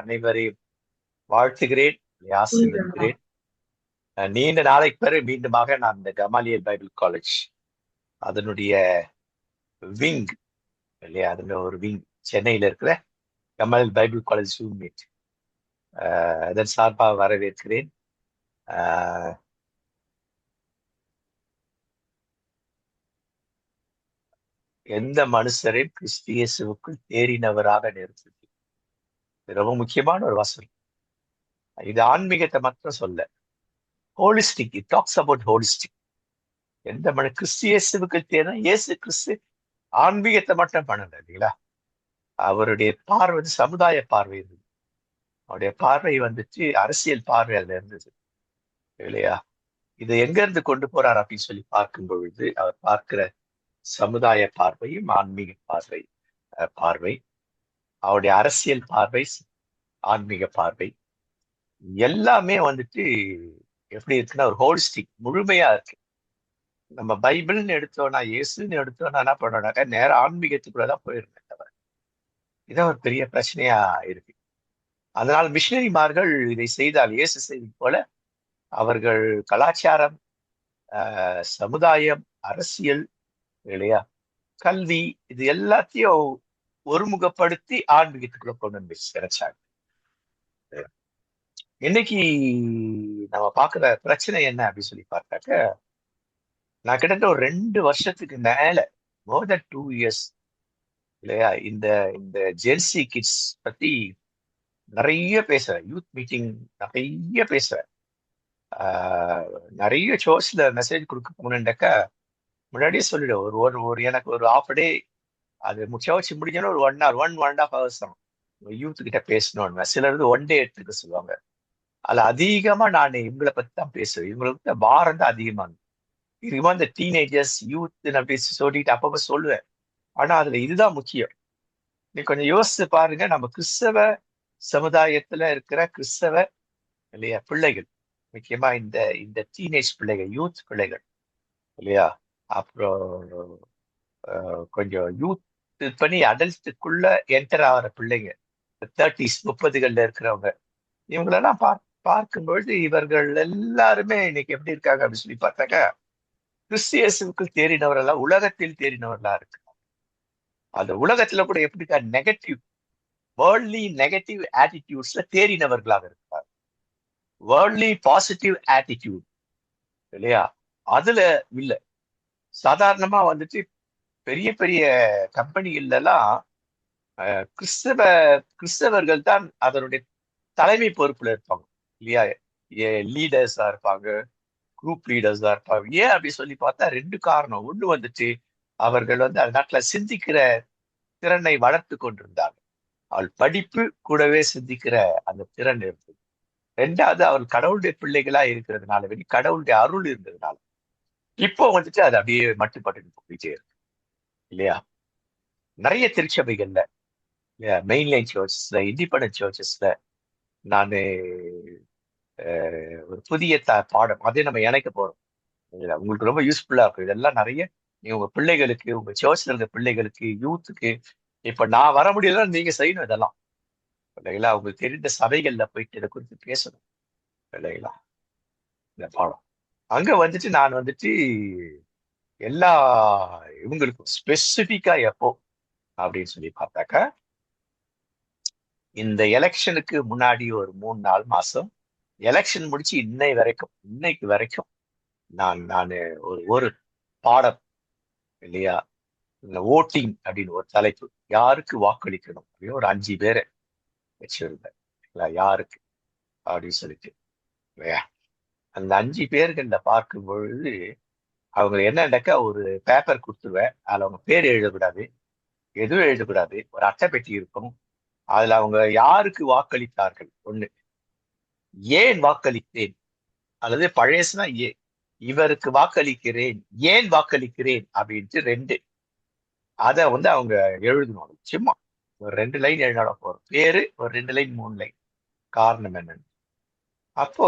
அனைவரையும் வாழ்த்துகிறேன், ஆசீர்வதிக்கிறேன். நீண்ட நாளைக்கு பிறகு மீண்டுமாக நான் இந்த கமாலியல் பைபிள் காலேஜ் அதனுடைய விங் இல்லையா, அதுல ஒரு விங் சென்னையில இருக்கிற கமாலியல் பைபிள் காலேஜ் ஜூம் மீட் அதன் சார்பாக வரவேற்கிறேன். ஆஹ் எந்த மனுஷரையும் கிறிஸ்து இயேசுவுக்குள் தேறினவராக நிறுத்து. இது ரொம்ப முக்கியமான ஒரு வசனம். இது ஆன்மீகத்தை மாத்திரம் சொல்ல, holistic. It talks about holistic. எந்த கிறிஸ்து இயேசுவுக்கு தேர்னா இயேசு கிறிஸ்து ஆன்மீகத்தை மட்டும் பண்ணல இல்லைங்களா. அவருடைய பார்வை சமுதாய பார்வை இருந்தது. அவருடைய பார்வை வந்துட்டு அரசியல் பார்வை அதுல இருந்தது இல்லையா. இதை எங்க இருந்து கொண்டு போறார் அப்படின்னு சொல்லி பார்க்கும் பொழுது அவர் பார்க்கிற சமுதாய பார்வையும் ஆன்மீக பார்வை, அவருடைய அரசியல் பார்வை, ஆன்மீக பார்வை எல்லாமே வந்துட்டு எப்படி இருக்குன்னா ஒரு ஹோலிஸ்டிக், முழுமையா இருக்கு. நம்ம பைபிள்னு எடுத்தோம்னா, இயேசுன்னு எடுத்தோம்னா என்ன பண்ணோம்னாக்கா நேரம் ஆன்மீகத்துக்குள்ளதான் போயிருந்தேன் தவிர இதான் ஒரு பெரிய பிரச்சனையா இருக்கு. அதனால் மிஷினரிமார்கள் இதை செய்தால் இயேசு செய்தி போல அவர்கள் கலாச்சாரம், சமுதாயம், அரசியல் இல்லையா, கல்வி, இது எல்லாத்தையும் ஒருமுகப்படுத்தி ஆன்மீகத்துக்குள்ள கொண்டு வந்து சிறைச்சாங்க. இன்னைக்கு நம்ம பாக்குற பிரச்சனை என்ன அப்படின்னு சொல்லி பார்த்தாக்க, நான் கிட்டத்தட்ட ஒரு 2 வருஷத்துக்கு மேல, மோர் தென் 2 இயர்ஸ் இல்லையா, இந்த இந்த ஜென்சி கிட்ஸ் பத்தி நிறைய பேசுறேன். யூத் மீட்டிங் நிறைய பேசுறேன். நிறைய சோர்ஸ்ல மெசேஜ் கொடுக்க போனேன்டாக்கா முன்னாடியே சொல்லிடுவேன். ஒரு ஒரு ஒரு எனக்கு ஒரு half a day அது சர்ச் முடிஞ்சோன்னா ஒரு 1 hour 1.5 hours தான் யூத் கிட்ட பேசணும்னு. சிலர் 1 day எடுத்துக்க சொல்லுவாங்க. அதுல அதிகமா நான் இவங்களை பத்தி தான் பேசுவேன். இவங்களுக்கு பாரம் தான் அதிகமா இதுமா இந்த டீனேஜர்ஸ் யூத் அப்படி சொல்லிட்டு அப்பப்ப சொல்லுவேன். ஆனா அதுல இதுதான் முக்கியம். நீ கொஞ்சம் யோசிச்சு பாருங்க, நம்ம கிறிஸ்தவ சமுதாயத்துல இருக்கிற கிறிஸ்தவ இல்லையா பிள்ளைகள், முக்கியமா இந்த இந்த டீனேஜ் பிள்ளைகள், யூத் பிள்ளைகள் இல்லையா, அப்புறம் கொஞ்சம் யூத் பண்ணி அடல்ட்டுக்குள்ள என்டர் ஆகிற பிள்ளைங்க, 30s 30கள்ல இருக்கிறவங்க, இவங்களெல்லாம் பார்க்கும்பொழுது இவர்கள் எல்லாருமே இன்னைக்கு எப்படி இருக்காங்க அப்படின்னு சொல்லி பார்த்தாக்கா, கிறிஸ்தியஸுக்கு தேறினவர்களா, உலகத்தில் தேறினவர்களா இருக்கு. அந்த உலகத்துல கூட எப்படி இருக்கா, நெகட்டிவ் வேர்ல்ட்லி நெகட்டிவ் ஆட்டிடியூட்ஸ்ல தேறினவர்களாக இருக்காங்க. வேர்ல்ட்லி பாசிட்டிவ் ஆட்டிடியூட் இல்லையா, அதுல இல்ல. சாதாரணமா வந்துட்டு பெரிய பெரிய கம்பெனிகள்ல எல்லாம் கிறிஸ்தவர்கள் தான் அதனுடைய தலைமை பொறுப்புல இருப்பாங்க இல்லையா. லீடர்ஸா இருப்பாங்க, குரூப் லீடர்ஸா இருப்பாங்க. ஏன் அப்படி சொல்லி பார்த்தா 2 காரணம். ஒண்ணு வந்துட்டு அவர்கள் அந்த நாட்டுல சிந்திக்கிற திறனை வளர்த்து கொண்டிருந்தாங்க. அவள் படிப்பு கூடவே சிந்திக்கிற அந்த திறன் இருந்தது. 2வது அவள் கடவுளுடைய பிள்ளைகளா இருக்கிறதுனால, கடவுளுடைய அருள் இருந்ததுனால இப்போ வந்துட்டு அது அப்படியே மட்டுப்பட்டு போயிட்டே இருக்கு இல்லையா. நிறைய திருச்சபைகள்ல இல்லையா, மெயின்லைன் சர்ச்சஸ்ல, இண்டிபெண்டன்ட் சர்ச்சஸ்ல நான் ஒரு புதிய பாடம் அதே நம்ம இணைக்க போறோம். உங்களுக்கு ரொம்ப யூஸ்ஃபுல்லா இருக்கும். இதெல்லாம் நிறைய நீ உங்க பிள்ளைகளுக்கு, உங்க சர்ச்ல இருக்க பிள்ளைகளுக்கு, யூத்துக்கு, இப்ப நான் வர முடியல, நீங்க செய்யணும் இதெல்லாம் இல்லைங்களா. உங்களுக்கு தெரிந்த சபைகள்ல போயிட்டு இதை குறித்து பேசணும் இல்லைங்களா. இந்த பாடம் அங்க வந்துட்டு நான் வந்துட்டு எல்லா இவங்களுக்கும் ஸ்பெசிபிக்கா எப்போ அப்படின்னு சொல்லி பார்த்தாக்கா, இந்த எலெக்ஷனுக்கு முன்னாடி ஒரு 3-4 மாசம், எலெக்ஷன் முடிச்சு இன்னைக்கு வரைக்கும் நான் ஒரு பாடம் இல்லையா, இந்த ஓட்டிங் அப்படின்னு ஒரு தலைப்பு, யாருக்கு வாக்களிக்கணும் அப்படின்னு ஒரு 5 பேரை வச்சிருந்தேன் இல்லையா, யாருக்கு அப்படின்னு சொல்லிட்டு இல்லையா. அந்த 5 பேர்கள்ல பார்க்கும் பொழுது அவங்க என்னன்னாக்கா ஒரு பேப்பர் கொடுத்துருவேன். அதுல அவங்க பேர் எழுதக்கூடாது, எதுவும் எழுதக்கூடாது. ஒரு அட்டை பெட்டி இருக்கும். அதுல அவங்க யாருக்கு வாக்களித்தார்கள் ஒண்ணு, ஏன் வாக்களித்தேன், அல்லது பழையசுனா இவருக்கு வாக்களிக்கிறேன், ஏன் வாக்களிக்கிறேன் அப்படின்ட்டு 2 அதை அவங்க எழுதணும். சும்மா ஒரு 2 லைன் எழுதினாலும் போறோம். பேரு ஒரு 2 லைன் 3 லைன், காரணம் என்னன்னு. அப்போ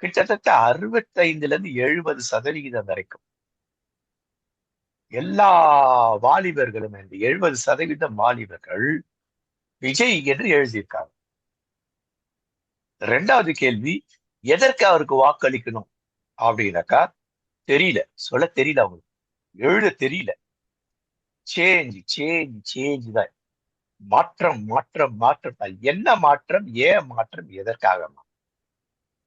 கிட்டத்தட்ட 65-70% வரைக்கும் எல்லா வாலிபர்களும், இந்த 70% வாலிபர்கள் விஜய் என்று எழுதியிருக்காங்க. ரெண்டாவது கேள்வி, எதற்கு அவருக்கு வாக்களிக்கணும் அப்படின்னாக்கா தெரியல, சொல்ல தெரியல, அவங்களுக்கு எழுத தெரியல. சேஞ்ச் சேஞ்ச் சேஞ்ச் தான். மாற்றம் மாற்றம் மாற்றம் தான். என்ன மாற்றம், ஏன் மாற்றம், எதற்காக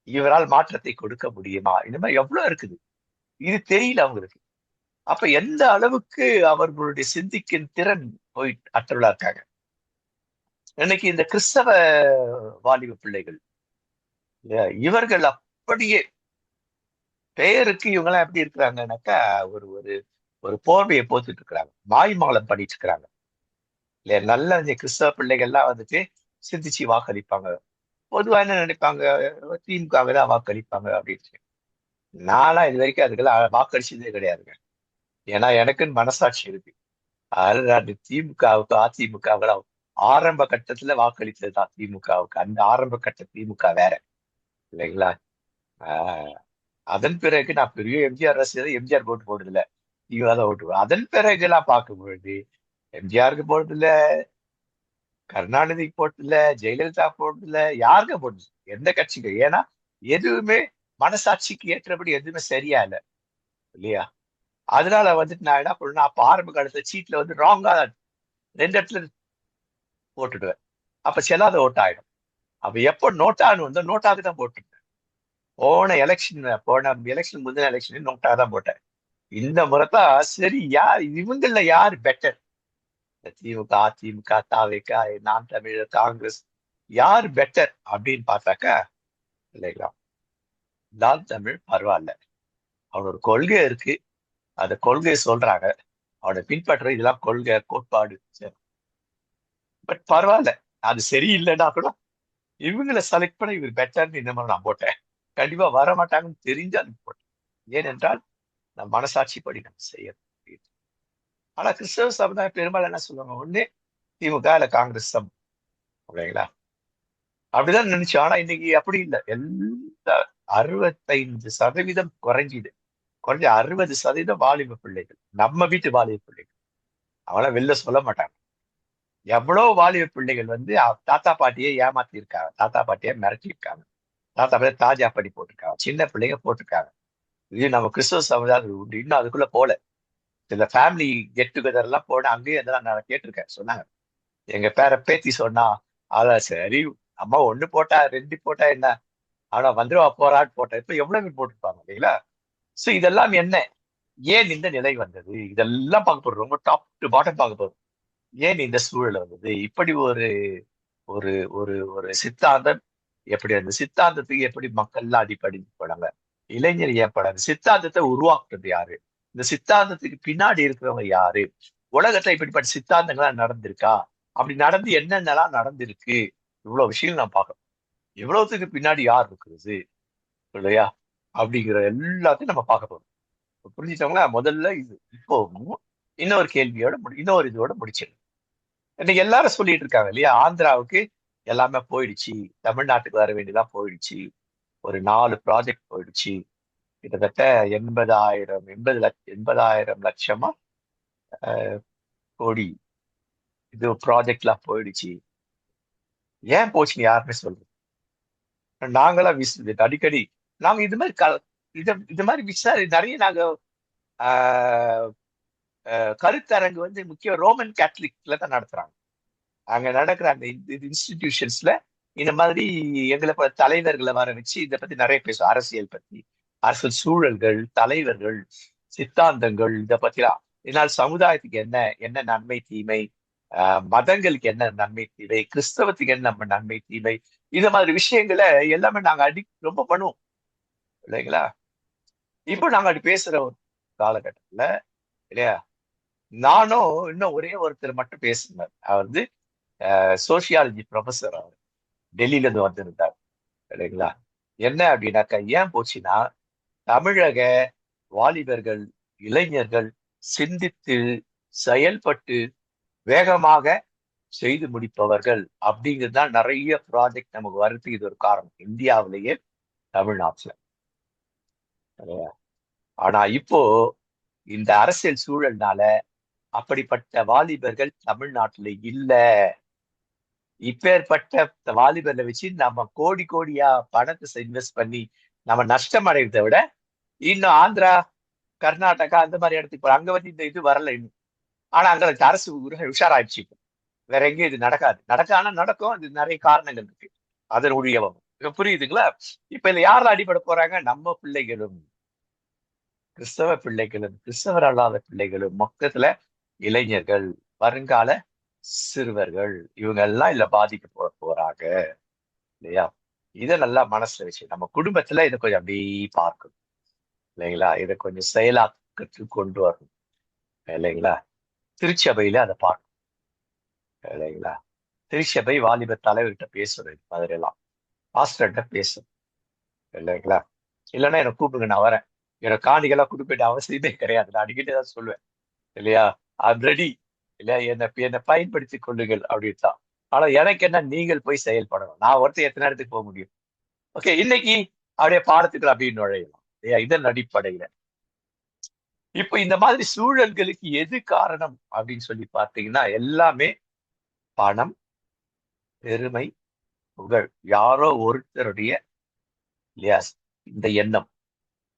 இவரால் மாற்றத்தை கொடுக்க முடியுமா? இந்த மாதிரி எவ்வளவு இருக்குது, இது தெரியல அவங்களுக்கு. அப்ப எந்த அளவுக்கு அவர்களுடைய சிந்திக்கும் திறன் போய் அற்றலா இருக்காங்க. இன்னைக்கு இந்த கிறிஸ்தவ வாலிப பிள்ளைகள், இவர்கள் அப்படியே பெயருக்கு இவங்கெல்லாம் எப்படி இருக்கிறாங்கன்னாக்கா ஒரு ஒரு ஒரு போர்வையை போத்துட்டு இருக்கிறாங்க, மாய்மாலம் பண்ணிட்டு இருக்கிறாங்க இல்லையா. நல்ல இந்த கிறிஸ்தவ பிள்ளைகள்லாம் வந்துட்டு சிந்திச்சு வாக்களிப்பாங்க. பொதுவா என்ன நினைப்பாங்க, திமுகவை தான் வாக்களிப்பாங்க அப்படின்னு. நானா இது வரைக்கும் அதுக்கெல்லாம் வாக்களிச்சதே கிடையாதுங்க. ஏன்னா எனக்குன்னு மனசாட்சி இருக்கு. அதனால நான் திமுகவுக்கு அதிமுகவுக்கு ஆரம்ப கட்டத்துல வாக்களித்தது தான் திமுகவுக்கு. அந்த ஆரம்ப கட்ட திமுக வேற இல்லைங்களா. ஆஹ் அதன் பிறகு நான் பெரிய எம்ஜிஆர் ரசிகர், எம்ஜிஆர் ஓட்டு போடுறது இல்ல, திமுக தான் ஓட்டு போடுவேன். அதன் பிறகு எல்லாம் பார்க்கும் பொழுது எம்ஜிஆருக்கு போடுறது இல்ல, கருணாநிதிக்கு போட்டது இல்ல, ஜெயலலிதா போட்டது இல்ல, யாருக்கும் போட்டது எந்த கட்சிக்கு. ஏன்னா எதுவுமே மனசாட்சிக்கு ஏற்றபடி எதுவுமே சரியா இல்லை இல்லையா. அதனால வந்துட்டு நான் என்ன பண்ணுவேன், அப்ப ஆரம்ப காலத்துல சீட்ல வந்து ராங்கா ரெண்டு இடத்துல போட்டுடுவேன். அப்ப செல்லாத ஓட்டு ஆயிடும். அப்ப எப்போ நோட்டான்னு வந்தோ நோட்டாக்கு தான் போட்டுட்டேன். போன எலெக்ஷன் முந்தின எலெக்ஷன் நோட்டாக தான் போட்டேன். இந்த முறைதான் சரி, யார் இவங்கள யார் பெட்டர், திமுக அதிமுக தாவேக நாம் தமிழர் காங்கிரஸ், யார் பெட்டர் அப்படின்னு பார்த்தாக்கா இல்லைங்களா, நாம் தமிழ் பரவாயில்ல. அவனோட கொள்கை இருக்கு, அந்த கொள்கையை சொல்றாங்க, அவனை பின்பற்ற இதெல்லாம் கொள்கை கோட்பாடு. பட் பரவாயில்ல, அது சரியில்லைன்னா கூட இவங்களை செலக்ட் பண்ண இவர் பெட்டர்னு இந்த மாதிரி நான் போட்டேன். கண்டிப்பா வர மாட்டாங்கன்னு தெரிஞ்சு அது போட்டேன். ஏனென்றால் நான் மனசாட்சிப்படி நம்ம செய்யணும். ஆனா கிறிஸ்தவ சமுதாயம் பெரும்பாலும் என்ன சொல்லுவாங்க, ஒண்ணு திமுக இல்ல காங்கிரஸ் தான் அப்படிங்களா, அப்படிதான் நினைச்சோம். ஆனா இன்னைக்கு அப்படி இல்லை. எல்லா 65% குறைஞ்சிது. குறைஞ்ச 60% வாலிப பிள்ளைகள், நம்ம வீட்டு வாலிப பிள்ளைகள், அவங்களாம் வெளில சொல்ல மாட்டாங்க. எவ்வளவு வாலிப பிள்ளைகள் வந்து தாத்தா பாட்டியை ஏமாத்தி இருக்காங்க, தாத்தா பாட்டியை மிரட்டி இருக்காங்க, தாத்தா பாட்டியை தாஜா பண்ணி போட்டிருக்காங்க, சின்ன பிள்ளைங்க போட்டிருக்காங்க. இது நம்ம கிறிஸ்தவ சமுதாயம் உண்டு. இன்னும் அதுக்குள்ள போல. சில ஃபேமிலி கெட் டுகெதர் எல்லாம் போன அங்கேயும் அதெல்லாம் நான் கேட்டிருக்கேன், சொன்னாங்க. எங்க பேத்தி சொன்னா, அதான் சரி, அம்மா ஒண்ணு போட்டா ரெண்டு போட்டா என்ன, ஆனா வந்துருவா போறான்னு போட்டேன். இப்ப எவ்வளவு பேர் போட்டிருப்பாங்க இல்லைங்களா. சோ இதெல்லாம் என்ன, ஏன் இந்த நிலை வந்தது, இதெல்லாம் பார்க்க போறோம். ரொம்ப டாப் டு பாட்டம் பார்க்க போறோம். ஏன் இந்த சூழல் வந்தது, இப்படி ஒரு ஒரு ஒரு ஒரு சித்தாந்தம், எப்படி அந்த சித்தாந்தத்துக்கு எப்படி மக்கள்லாம் அடிப்படை போனாங்க, இளைஞர் ஏற்படாது, சித்தாந்தத்தை உருவாக்குறது யாரு, இந்த சித்தாந்தத்துக்கு பின்னாடி இருக்கிறவங்க யாரு, உலகத்துல இப்படிப்பட்ட சித்தாந்தங்கள்லாம் நடந்திருக்கா, அப்படி நடந்து என்னென்னலாம் நடந்திருக்கு, இவ்வளவு விஷயம் நான் பார்க்கணும். இவ்வளவுத்துக்கு பின்னாடி யார் இருக்கிறது இல்லையா, அப்படிங்கிற எல்லாத்தையும் நம்ம பார்க்க போறோம். புரிஞ்சுட்டோங்களா. முதல்ல இது. இப்போ இன்னொரு கேள்வியோட இன்னொரு இதோட முடிச்சிடும். இன்னைக்கு எல்லாரும் சொல்லிட்டு இருக்காங்க இல்லையா, ஆந்திராவுக்கு எல்லாமே போயிடுச்சு, தமிழ்நாட்டுக்கு வர வேண்டியதான் போயிடுச்சு, ஒரு 4 ப்ராஜெக்ட் போயிடுச்சு, கிட்டத்தட்ட 80,000 லட்சமா கோடி இது ப்ராஜெக்ட்லாம் போயிடுச்சு. ஏன் போச்சுன்னு யாருமே சொல்றது. நாங்களாம் அடிக்கடி நாங்க இது மாதிரி இது மாதிரி நிறைய நாங்க ஆஹ் கருத்தரங்கு வந்து முக்கியம் ரோமன் கேத்தலிக்ல தான் நடத்துறாங்க. அங்க நடக்கிற அந்த இன்ஸ்டிடியூஷன்ஸ்ல இந்த மாதிரி எங்களை தலைவர்களை வர வச்சு இதை பத்தி நிறைய பேசும், அரசியல் பத்தி, அரசியல் சூழல்கள், தலைவர்கள், சித்தாந்தங்கள், இதை பத்திலாம். இதனால் சமுதாயத்துக்கு என்ன என்ன நன்மை தீமை, மதங்களுக்கு என்ன நன்மை தீமை, கிறிஸ்தவத்துக்கு என்ன நம்ம நன்மை தீமை, இந்த மாதிரி விஷயங்களை எல்லாமே நாங்க ரொம்ப பண்ணுவோம் இல்லைங்களா. இப்போ நாங்க அப்படி பேசுற ஒரு காலகட்டத்துல இல்லையா, நானும் இன்னும் ஒரே ஒருத்தர் மட்டும் பேசுனார். அவர் வந்து சோசியாலஜி ப்ரொஃபஸர், அவர் டெல்லியில இருந்து வந்திருந்தார் இல்லைங்களா. என்ன அப்படின்னாக்கா ஏன் போச்சுன்னா, தமிழக வாலிபர்கள், இளைஞர்கள் சிந்தித்து செயல்பட்டு வேகமாக செய்து முடிப்பவர்கள் அப்படிங்கிறது தான் நிறைய ப்ராஜெக்ட் நமக்கு வர்றதுக்கு இது ஒரு காரணம், இந்தியாவிலேயே தமிழ்நாட்டுல. ஆனா இப்போ இந்த அரசியல் சூழல்னால அப்படிப்பட்ட வாலிபர்கள் தமிழ்நாட்டுல இல்ல. இப்பேற்பட்ட வாலிபர்ல வச்சு நம்ம கோடி கோடியா பணத்தை இன்வெஸ்ட் பண்ணி நம்ம நஷ்டம் அடைகிறதை விட இன்னும் ஆந்திரா, கர்நாடகா அந்த மாதிரி இடத்துக்கு அங்க வந்து இந்த இது வரல இன்னும். ஆனா அங்க அரசு உஷாராயிடுச்சு. வேற எங்கேயும் இது நடக்காது. ஆனா நடக்கும். அது நிறைய காரணங்கள் இருக்கு. அதன் ஊழியவும் இப்ப புரியுதுங்களா? இப்ப இதுல யார் அடிபட போறாங்க? நம்ம பிள்ளைகளும், கிறிஸ்தவ பிள்ளைகளும், கிறிஸ்தவர் அல்லாத பிள்ளைகளும், மொத்தத்துல இளைஞர்கள், வருங்கால சிறுவர்கள், இவங்க எல்லாம் இதுல போறாங்க இல்லையா? இதை நல்லா மனசுல வச்சு நம்ம குடும்பத்துல இதை கொஞ்சம் அப்படியே பார்க்கணும் இல்லைங்களா? இதை கொஞ்சம் செயலாக்கத்துக்கு கொண்டு வரணும் இல்லைங்களா? திருச்சபையில அதை பார்க்கணும் இல்லைங்களா? திருச்சபை வாலிப தலைவர்கிட்ட பேசுறது மாதிரிலாம் பாஸ்டர்கிட்ட பேசணும் இல்லைங்களா? இல்லைன்னா எனக்கு கூப்பிடுங்க, நான் வரேன். எனக்கு காணிகளாம் கொடுக்க அவசியமே கிடையாது. நான் அடிக்கடி தான் சொல்லுவேன் இல்லையா? ஐம் ரெடி இல்லையா? என்னை பயன்படுத்திக் கொள்ளுங்கள் அப்படின்னு தான். ஆனா எனக்கு என்ன, நீங்கள் போய் செயல்படணும். நான் ஒருத்தர் எத்தனை நேரத்துக்கு போக முடியும்? ஓகே, இன்னைக்கு அப்படியே பாடத்துக்கு அப்படின்னு நுழையலாம் இல்லையா? இதன் அடிப்படையில இப்ப இந்த மாதிரி சூழல்களுக்கு எது காரணம் அப்படின்னு சொல்லி பார்த்தீங்கன்னா, எல்லாமே பணம், பெருமை, புகழ். யாரோ ஒருத்தருடைய இல்லையா இந்த எண்ணம்,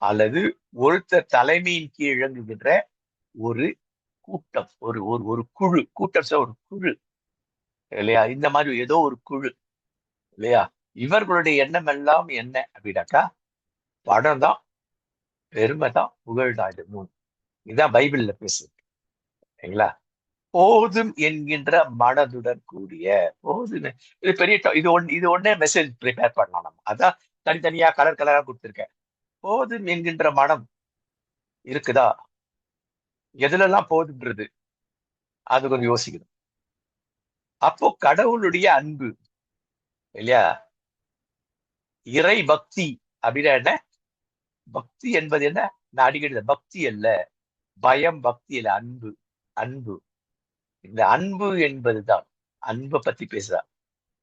அல்லது ஒருத்தர் தலைமையின் கீழ் இயங்குகின்ற ஒரு கூட்டம், ஒரு ஒரு ஒரு குழு, கூட்டம் ஒரு குழு இல்லையா? இந்த மாதிரி ஏதோ ஒரு குழு இல்லையா? இவர்களுடைய எண்ணம் எல்லாம் என்ன அப்படின்னாக்கா, பணம் தான், பெருமை தான், புகழ் தான். இது மூணு. இதுதான் பைபிள்ல பேசுது சரிங்களா? போதும் என்கின்ற மனதுடன் கூடிய போதும். இது பெரிய இது ஒன்னே மெசேஜ் ப்ரிப்பேர் பண்ணலாம் நம்ம. அதான் தனித்தனியா கலர் கலரா கொடுத்துருக்கேன். போதும் என்கின்ற மனம் இருக்குதா? எதுலெல்லாம் போதுன்றது அது கொஞ்சம் யோசிக்கணும். அப்போ கடவுளுடைய அன்பு இல்லையா? இறை பக்தி அப்படின்னா என்ன? பக்தி என்பது என்ன? நான் அடிக்கடி பக்தி அல்ல, பயம், பக்தி அல்ல, அன்பு. அன்பு, இந்த அன்பு என்பதுதான், அன்பை பத்தி பேசுறா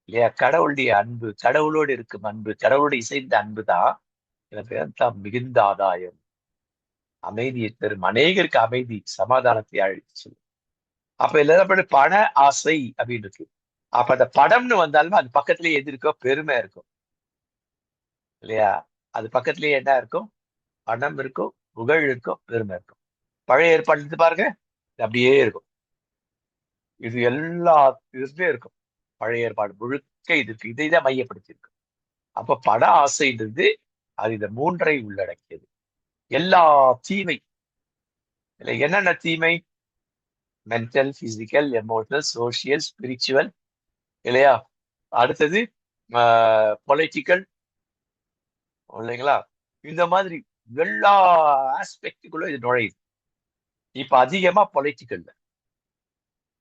இல்லையா? கடவுளுடைய அன்பு, கடவுளோடு இருக்கும் அன்பு, கடவுளோடு இசைந்த அன்பு தான் எனக்கு தான் மிகுந்த ஆதாயம், அமைதியை தரும், அநேகருக்கு அமைதி, சமாதானத்தை அழிச்சு. அப்ப எல்லாரும் பண ஆசை அப்படின்னு இருக்கு. அப்ப அந்த படம்னு வந்தாலுமே அது பக்கத்திலேயே எது இருக்கோ? பெருமை இருக்கும் இல்லையா? அது பக்கத்திலேயே என்ன இருக்கும்? பணம் இருக்கும், புகழ் இருக்கும், பெருமை இருக்கும். பழைய ஏற்பாடு எடுத்து பாருங்க, இது அப்படியே இருக்கும். இது எல்லா இதுலயும் இருக்கும். பழைய ஏற்பாடு முழுக்க இது இருக்கு. இதை தான் மையப்படுத்தி இருக்கு. அப்ப பண ஆசைன்றது அது இந்த மூன்றை உள்ளடக்கியது. எல்லா தீமை இல்லை, என்னென்ன தீமை? Mental, physical, emotional, social, spiritual இல்லையா? அடுத்தது பொலிட்டிக்கல் இல்லைங்களா? இந்த மாதிரி எல்லா ஆஸ்பெக்டுக்குள்ள இது நுழையுது. இப்ப அதிகமா பொலிட்டிக்கல்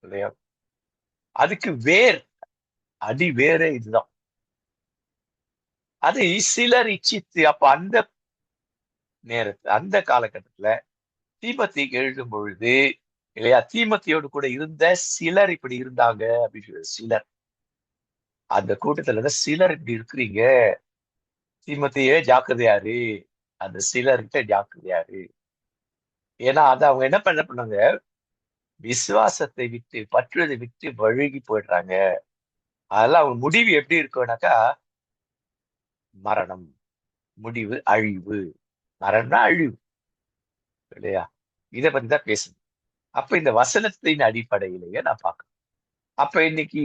இல்லையா? அதுக்கு அடி வேறே இதுதான். அதை சிலர் இச்சித்து அப்ப அந்த அந்த காலகட்டத்துல தீமத்திக்கு எழுதும் பொழுது இல்லையா, தீமத்தியோடு கூட இருந்த சிலர் இப்படி இருந்தாங்க அப்படின்னு சொல்லி சிலர் அந்த கூட்டத்துல சிலர் இப்படி இருக்கிறீங்க, தீமத்தையே ஜாக்கிரதையாரு, அந்த சிலர்கிட்ட ஜாக்கிரதையாரு. ஏன்னா அது அவங்க என்ன பண்ணாங்க, விசுவாசத்தை விட்டு, பற்றுவதை விட்டு வழுகி போயிடுறாங்க. அதெல்லாம் அவங்க முடிவு எப்படி இருக்கும்னாக்கா, மரணம், முடிவு அழிவு. மரணம்னா அழிவு இல்லையா? இதை பத்தி தான் பேசணும். அப்ப இந்த வசனத்தின் அடிப்படையிலேயே நான் பார்க்கணும். அப்ப இன்னைக்கு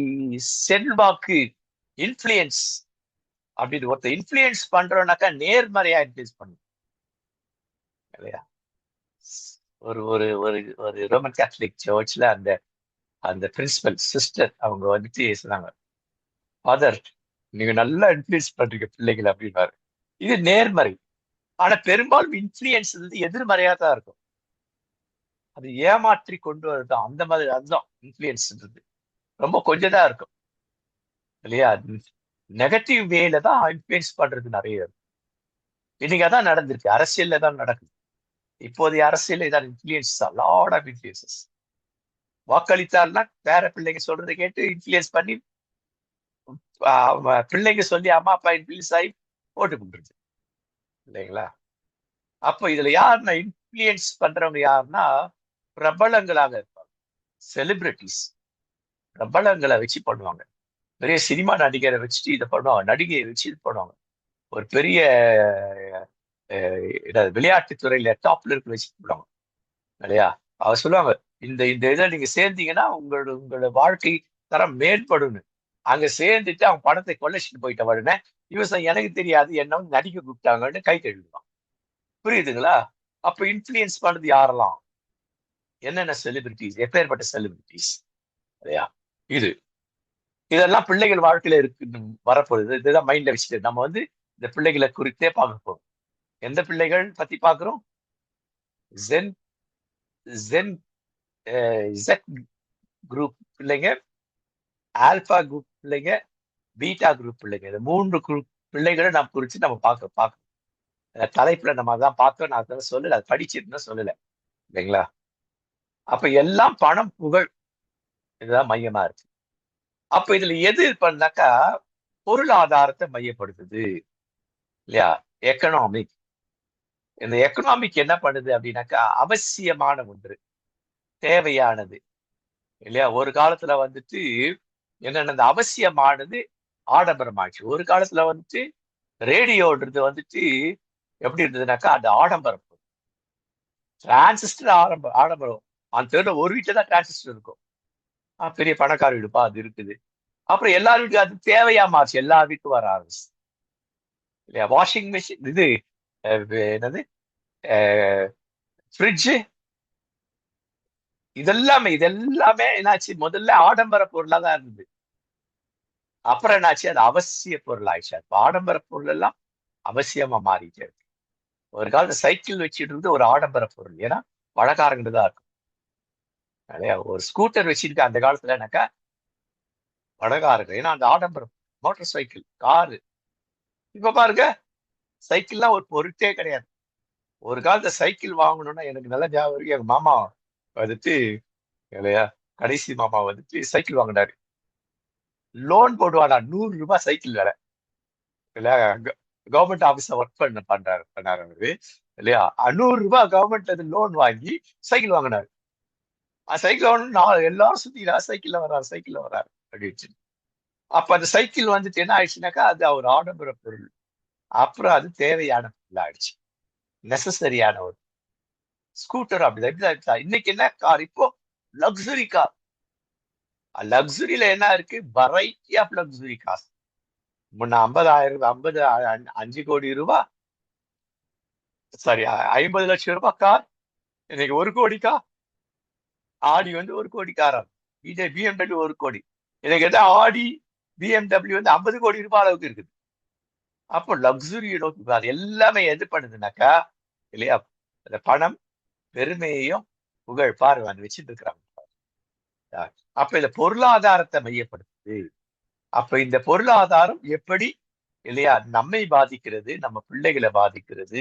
செல்வாக்கு, இன்ஃபுளுயன்ஸ் அப்படின்னு ஒருத்தர் இன்ஃபுளுயன்ஸ் பண்றோம்னாக்கா நேர்மறையா இன்ஃபுளுயன்ஸ் பண்ணணும் இல்லையா? ஒரு ஒரு ஒரு ஒரு ரோமன் கேத்தலிக் சர்ச்ல அந்த அந்த பிரின்சிபல் சிஸ்டர் அவங்க வந்துட்டு சொன்னாங்க, ஃபாதர் நீங்க நல்லா இன்ஃபுளுயன்ஸ் பண்றீங்க பிள்ளைகளை அப்படின்னாரு. இது நேர்மறை. ஆனா பெரும்பாலும் இன்ஃபுளுயன்ஸ் எதிர்மறையா தான் இருக்கும். அது ஏமாற்றி கொண்டு வரதான் அந்த மாதிரி. அதுதான் இன்ஃபுளுயன்ஸ்ன்றது ரொம்ப கொஞ்சம் தான் இருக்கும் இல்லையா? நெகட்டிவ் வேல தான் இன்ஃபுளுயன்ஸ் பண்றது நிறைய இருக்கு. இன்னைக்கு அதான் நடந்திருக்கு, அரசியல்ல தான் நடக்குது. இப்போதைய அரசியல் இதான் இன்ஃபுளுயன்ஸ், லாட் ஆஃப் இன்ஃபுளுயன்சஸ். வாக்களித்தார்னா பேர பிள்ளைங்க சொல்றதை கேட்டு இன்ஃபுளுயன்ஸ் பண்ணி பிள்ளைங்க சொல்லி அம்மா அப்பா இன்ஃபுளுயன்ஸ் ஆகி ஓட்டு பண்றது இல்லைங்களா? அப்போ இதுல யாருன்னா இன்ஃபுளுயன்ஸ் பண்றவங்க யாருன்னா பிரபலங்களாக இருப்பாங்க, செலிபிரிட்டிஸ். பிரபலங்களை வச்சு பண்ணுவாங்க பெரிய சினிமா நடிகரை வச்சுட்டு இதை பண்ணுவாங்க, நடிகையை வச்சு இது பண்ணுவாங்க. ஒரு பெரிய விளையாட்டு துறையில டாப்ல இருக்க வச்சு பண்ணுவாங்க இல்லையா. அவர் சொல்லுவாங்க, இந்த இந்த இதை நீங்க சேர்ந்தீங்கன்னா உங்களோட வாழ்க்கை தரம் மேம்படும்னு. அங்க சேர்ந்துட்டு அவன் பணத்தை கொள்ளைச்சிட்டு போயிட்ட உடனே இவன் எனக்கு தெரியாது, என்ன வந்து நடிக்க கூப்பிட்டாங்கன்னு கை கழுவிடுவான். புரியுதுங்களா? அப்ப இன்ஃபுளுயன்ஸ் பண்ணது யாரெல்லாம், என்னென்ன செலிபிரிட்டிஸ், எப்பேற்பட்ட செலிபிரிட்டிஸ் இல்லையா. இது இதெல்லாம் பிள்ளைகள் வாழ்க்கையில இருக்கு, வரப்போகுது. இதுதான் மைண்ட்ல வச்சுட்டு நம்ம வந்து இந்த பிள்ளைகளை குறித்தே பார்க்க போறோம். எந்த பிள்ளைகள் பத்தி பார்க்கிறோம்? ஜென் ஜென் ஜெட் குரூப் பிள்ளைங்க, ஆல்பா குரூப் பிள்ளைங்க, பீட்டா குரூப் பிள்ளைங்க. இந்த 3 குரூப் பிள்ளைகளை நம்ம குறிச்சு நம்ம பார்க்க தலைப்புல நம்ம அதான் பார்த்தோம். நான் அதான் சொல்லல, அது படிச்சிருந்தா சொல்லல இல்லைங்களா. அப்ப எல்லாம் பணம், புகழ், இதுதான் மையமா இருக்கு. அப்ப இதுல எது பண்ணாக்கா பொருளாதாரத்தை மையப்படுத்துது இல்லையா. எக்கனாமிக். இந்த எக்கனாமிக் என்ன பண்ணுது அப்படின்னாக்கா அவசியமான ஒன்று, தேவையானது இல்லையா. ஒரு காலத்துல வந்துட்டு என்னென்ன இந்த அவசியமானது ஆடம்பரமாச்சு. ஒரு காலத்துல வந்துட்டு ரேடியோன்றது வந்துட்டு எப்படி இருந்ததுனாக்கா அது ஆடம்பரம். டிரான்சிஸ்டர் ஆடம்பரம். அந்த தெருல ஒரு வீட்டுல தான் டிரான்சிஸ்டர் இருக்கும். பெரிய பணக்கார வீடுப்பா அது இருக்குது. அப்புறம் எல்லார் வீட்டுக்கும் அது தேவையா மாறுச்சு, எல்லா வீட்டுக்கும் வர ஆரம்பிச்சு இல்லையா. வாஷிங் மிஷின், இது என்னது, ஃப்ரிட்ஜு, இதெல்லாமே என்னாச்சு, முதல்ல ஆடம்பர பொருளா தான் இருந்தது. அப்புறம் என்னாச்சு, அது அவசிய பொருள் ஆயிடுச்சு. அப்ப ஆடம்பர பொருள் எல்லாம் அவசியமா மாறிட்டே இருக்கு. ஒரு காலத்துல சைக்கிள் வச்சுட்டு இருந்து ஒரு ஆடம்பர பொருள், ஏன்னா பணக்காரங்கிட்ட தான் இருக்கும் இல்லையா. ஒரு ஸ்கூட்டர் வச்சிருக்க அந்த காலத்துலனாக்கா பணக்காரங்க, ஏன்னா அந்த ஆடம்பரம். Motor cycle, car. இப்ப பாருங்க, சைக்கிள்லாம் ஒரு பொருட்டே கிடையாது. ஒரு காலத்துல சைக்கிள் வாங்கணும்னா எனக்கு நல்ல ஞாபகம் இருக்கு. எங்க மாமா வந்துட்டு இல்லையா, கடைசி மாமா வந்துட்டு சைக்கிள் வாங்கினாரு. லோன் போடுவாடா, ₹100 சைக்கிள் வேலை இல்லையா. கவர்மெண்ட் ஆபீஸ்ல ஒர்க் பண்ணாரு அவரு இல்லையா. ₹100 கவர்மெண்ட் அது லோன் வாங்கி சைக்கிள் வாங்கினாரு. சைக்கிள் வாங்கணும், நான் எல்லாரும் சுத்திக்கிறா, சைக்கிள்ல வராரு அப்படின்னு. அப்ப அந்த சைக்கிள் வந்துட்டு என்ன ஆயிடுச்சுனாக்கா அது ஒரு ஆடம்பர பொருள். அப்புறம் அது தேவையான பொருள் ஆயிடுச்சு, நெசசரியான ஒரு. ஸ்கூட்டர் அப்படிதான். இப்படிதான் இன்னைக்கு என்ன கார், இப்போ லக்ஸுரி கார். லக்ஸுரியில என்ன இருக்கு, வெரைட்டி ஆஃப் லக்ஸுரி கார். முன்ன 5 கோடி ரூபாய், சாரி 50 லட்சம் ரூபாய் கார், இன்னைக்கு 1 கோடி கார். ஆடி வந்து 1 கோடி காரா, பிஎம்டபிள்யூ 1 கோடி. எனக்கு எதாவது ஆடி பிஎம்டபிள்யூ வந்து 50 கோடி ரூபாய் அளவுக்கு இருக்குது. அப்போ லக்ஸுரி நோக்கி அது எல்லாமே எது பண்ணுதுனாக்கா இல்லையா, அந்த பணம், பெருமையையும் புகழ், பார்வை வச்சுட்டு இருக்கிறாங்க. அப்ப இந்த பொருளாதாரத்தை மையப்படுத்துது. அப்ப இந்த பொருளாதாரம் எப்படி இல்லையா நம்மை பாதிக்கிறது, நம்ம பிள்ளைகளை பாதிக்கிறது,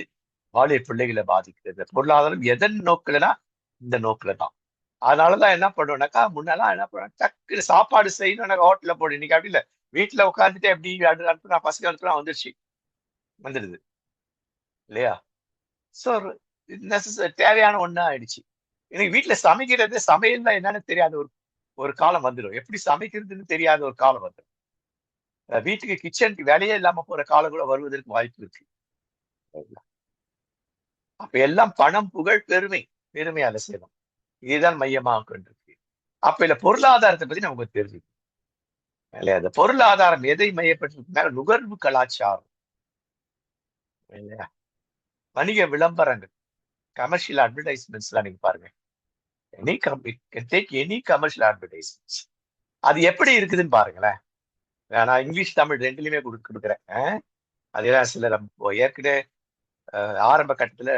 வாலிய பிள்ளைகளை பாதிக்கிறது. பொருளாதாரம் எதன் நோக்குலனா இந்த நோக்குல தான். அதனாலதான் என்ன பண்ணுவோம்னாக்கா, முன்னெல்லாம் என்ன பண்ணுவோம், டக்குனு சாப்பாடு செய்யணும் ஹோட்டல்ல போடு. இன்னைக்கு அப்படி இல்லை, வீட்டுல உட்காந்துட்டு எப்படி அனுப்புனா, பசங்க அனுப்புனா வந்துடுது இல்லையா. சோ தேவையான ஒண்ணா ஆயிடுச்சு. எனக்கு வீட்டுல சமைக்கிறது, சமையல் என்னன்னு தெரியாத ஒரு ஒரு காலம் வந்துடும். எப்படி சமைக்கிறதுன்னு தெரியாத ஒரு காலம் வந்துடும். வீட்டுக்கு கிச்சனுக்கு வேலையே இல்லாம போற காலம் கூட வருவதற்கு வாய்ப்பு இருக்கு. அப்ப எல்லாம் பணம், புகழ், பெருமையால சேரும். இதுதான் மையமாக கொண்டிருக்கு. அப்ப இல்ல பொருளாதாரத்தை பத்தி நமக்கு தெரிஞ்சுக்கணும் இல்லையா. அந்த பொருளாதாரம் எதை மையப்பட்டிருக்குனால நுகர்வு கலாச்சாரம் இல்லையா. வணிக விளம்பரங்கள், கமர்ஷியல் அட்வர்டைஸ்மெண்ட்ஸ் எல்லாம் நீங்க பாருங்க. எனி கமர்ஷியல் அட்வர்டைஸ்மெண்ட்ஸ் அது எப்படி இருக்குதுன்னு பாருங்களேன். நான் இங்கிலீஷ் தமிழ் ரெண்டுலயுமே கொடுக்குறேன். அதெல்லாம் சில ஏற்கனவே ஆரம்ப கட்டத்துல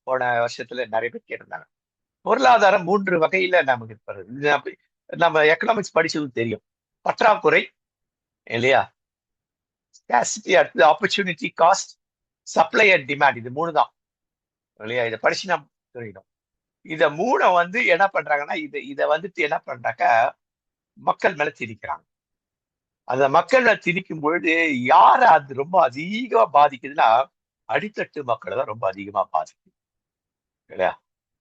போன வருஷத்துல நிறைய பேர் கேட்டிருந்தாங்க. பொருளாதாரம் 3 வகையில நமக்கு இருப்பது. நம்ம எக்கனாமிக்ஸ் படிச்சது தெரியும். பற்றாக்குறை இல்லையா, ஸ்கார்சிட்டி, அடுத்தது opportunity cost, supply and demand. இது 3 தான் இல்லையா. இதை படிச்சு நம்ம தெரியும். இத 3 வந்து என்ன பண்றாங்கன்னா, இதை வந்துட்டு என்ன பண்றாங்க, மக்கள் மேல திணிக்கிறாங்க. அந்த மக்கள் மேல திணிக்கும் பொழுது யார அது ரொம்ப அதிகமா பாதிக்குதுன்னா, அடித்தட்டு மக்களை தான் ரொம்ப அதிகமா பாதிக்குது இல்லையா.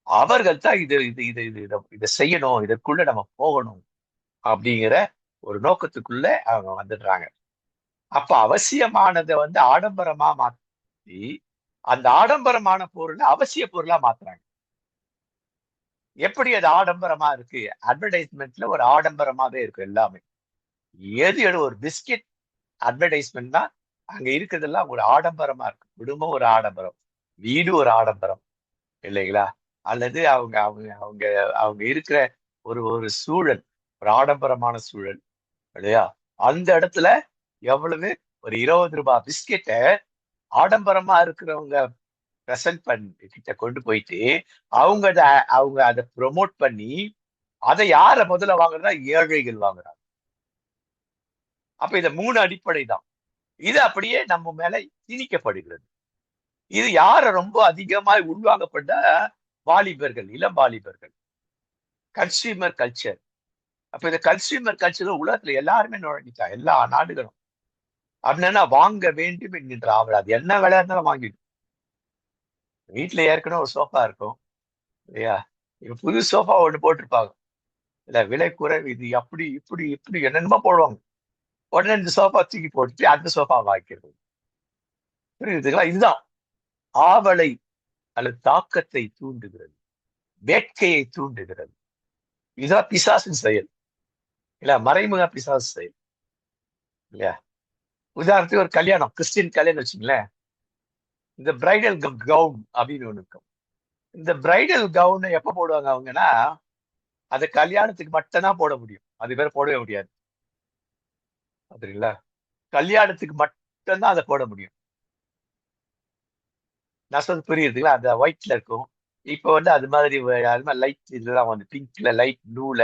அவர்கள் தான் இதை செய்யணும், இதற்குள்ள நம்ம போகணும் அப்படிங்கிற ஒரு நோக்கத்துக்குள்ள அவங்க வந்துடுறாங்க. அப்ப அவசியமானதை ஆடம்பரமா மாத்தி அந்த ஆடம்பரமான பொருளை அவசிய பொருளா மாத்துறாங்க. எப்படி அது ஆடம்பரமா இருக்கு? அட்வர்டைஸ்மெண்ட்ல ஒரு ஆடம்பரமாவே இருக்கும் எல்லாமே. எது ஒரு பிஸ்கெட் அட்வர்டைஸ்மெண்ட்னா அங்க இருக்கிறதெல்லாம் ஒரு ஆடம்பரமா இருக்கு. குடும்பம் ஒரு ஆடம்பரம், வீடு ஒரு ஆடம்பரம், இல்லைங்களா? அல்லது அவங்க அவங்க அவங்க அவங்க இருக்கிற ஒரு ஒரு சூழல் ஒரு ஆடம்பரமான சூழல், இல்லையா? அந்த இடத்துல எவ்வளவு ஒரு 20 ரூபாய் பிஸ்கெட்டை ஆடம்பரமா இருக்கிறவங்க பிரசன்ட் பண்ணி கிட்ட கொண்டு போயிட்டு அவங்க அதை ப்ரொமோட் பண்ணி அதை யார முதல்ல வாங்குறதா? ஏழைகள் வாங்குறாங்க. அப்ப இந்த 3 அடிப்படை தான். இது அப்படியே நம்ம மேல திணிக்கப்படுகிறது. இது யார ரொம்ப அதிகமாய் உள்வாங்கப்பட்ட வாலிபர்கள், இளம் வாலிபர்கள். Consumer culture. அப்ப இந்த கன்சியூமர் கல்ச்சர் உலகத்துல எல்லாருமே நுழைஞ்சிட்டாங்க. எல்லா நாடுகளும். அப்படின்னா வாங்க வேண்டும் என்கின்ற ஆவல். அது என்ன விலையா இருந்தாலும் வாங்கிடும். வீட்டுல ஏற்கனவே ஒரு சோஃபா இருக்கும், இல்லையா? இப்ப புது சோஃபா ஒண்ணு போட்டிருப்பாங்க. இல்ல விலை குறைவு, இது அப்படி இப்படி இப்படி என்னென்னமோ போடுவாங்க. உடனே இந்த சோஃபா தூக்கி போட்டுட்டு அந்த சோஃபா வாங்கிக்கிறது. புரியுதுங்களா? இதுதான் ஆவலை அல்லது தாக்கத்தை தூண்டுகிறது, வேட்கையை தூண்டுகிறது. இதுதான் பிசாசின் செயல், இல்ல மறைமுக பிசாசு செயல், இல்லையா? உதாரணத்துக்கு ஒரு கல்யாணம், கிறிஸ்டின் கல்யாணம் வச்சுங்களேன். இந்த பிரைடல் கவுன் அப்படின்னு ஒண்ணு இருக்கும். இந்த பிரைடல் கவுனை எப்ப போடுவாங்க அவங்கன்னா, அது கல்யாணத்துக்கு மட்டும்தான் போட முடியும். அது பேர் போடவே முடியாது. சரிங்களா? கல்யாணத்துக்கு மட்டும்தான் அதை போட முடியும். நான் சொல்றது புரியுதுங்களா? அந்த ஒயிட்ல இருக்கும். இப்ப அது மாதிரி அது மாதிரி லைட் இதெல்லாம் பிங்க்ல, லைட் ப்ளூல,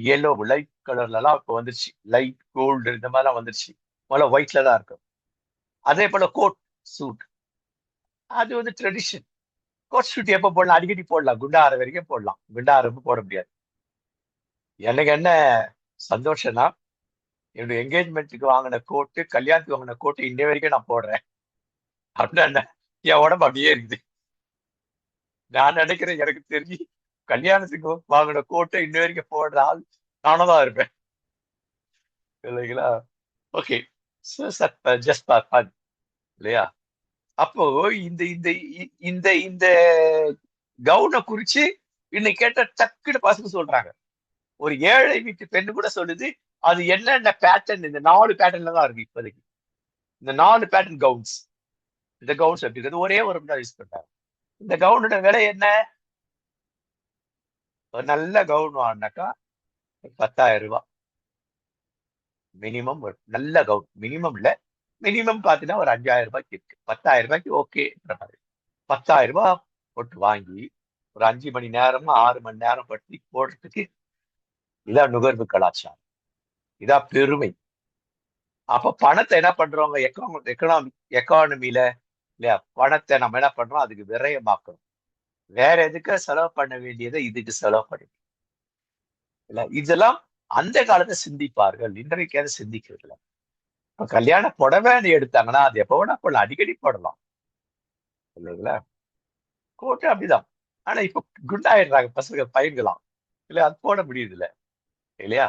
yellow லைட் கலர்ல எல்லாம் இப்ப வந்துருச்சு. லைட் கோல்டு இந்த மாதிரிலாம் வந்துருச்சு. முதல்ல ஒயிட்ல தான் இருக்கும். அதே போல கோட் சூட், அது ட்ரெடிஷன். கோட் சூட் எப்ப போடலாம்? அடிக்கடி போடலாம். குண்டார வரைக்கும் போடலாம். குண்டாரம் போட முடியாது. எனக்கு என்ன சந்தோஷம்னா, என்னுடைய என்கேஜ்மெண்ட்டுக்கு வாங்கின கோட்டு, கல்யாணத்துக்கு வாங்கின கோட்டு இன்னை வரைக்கும் நான் போடுறேன். அப்படின்னா என்ன? என் உடம்பு அப்படியே இருக்குது. நான் நினைக்கிறேன், எனக்கு தெரிஞ்சு கல்யாணத்துக்கு வாங்கின கோட்டை இன்ன வரைக்கும் போடுற ஆள் நானும் தான் இருப்பேன், இல்லைங்களா? ஓகே. ஜஸ்ட் ஃபார் ஃபன், இல்லையா? அப்போ இந்த இந்த இந்த இந்த கவுனை குறிச்சு இன்னைக்கு கேட்ட டக்குன்னு பசங்க சொல்றாங்க. ஒரு ஏழை வீட்டு பெண்ணு கூட சொல்லுது, அது என்னென்ன பேட்டர்ன், இந்த 4 பேட்டர்ன்ல தான் இருக்கு இப்போதைக்கு. இந்த 4 பேட்டர்ன் கவுன்ஸ். இந்த கவுன்ஸ் எப்படி இருக்குது? ஒரே ஒரு மணி யூஸ் பண்றாங்க. இந்த கவுனோட விலை என்ன? ஒரு நல்ல கவுன் வாங்கினாக்கா 10,000 ரூபாய் மினிமம். ஒரு நல்ல கவுன் மினிமம் இல்ல, மினிமம் பாத்தீங்கன்னா ஒரு 5,000 ரூபாய்க்கு இருக்கு. 10,000 ரூபாய்க்கு ஓகேன்ற மாதிரி. 10,000 ரூபாய் போட்டு வாங்கி ஒரு 5 மணி நேரமா 6 மணி நேரம் பற்றி போடுறதுக்கு, இதான் நுகர்வு கலாச்சாரம், இதான் பெருமை. அப்ப பணத்தை என்ன பண்றோங்க? எக்கானமில, இல்லையா? பணத்தை நம்ம என்ன பண்றோம்? அதுக்கு விரயமாக்குறோம். வேற எதுக்கு செலவு பண்ண வேண்டியதை இதுக்கு செலவு பண்ணி, இல்ல இதெல்லாம் அந்த காலத்தை சிந்திப்பார்கள். இன்றைக்கு அதை சிந்திக்கிறது இல்லை. இப்ப கல்யாண புடவை எடுத்தாங்கன்னா அது எப்ப வேணா போடலாம், அடிக்கடி போடலாம், இல்லைங்களா? கோட்டு அப்படிதான். ஆனா இப்ப குண்டாயிடுறாங்க பசங்க, பயிர்களாம், இல்ல அது போட முடியுது இல்ல, இல்லையா?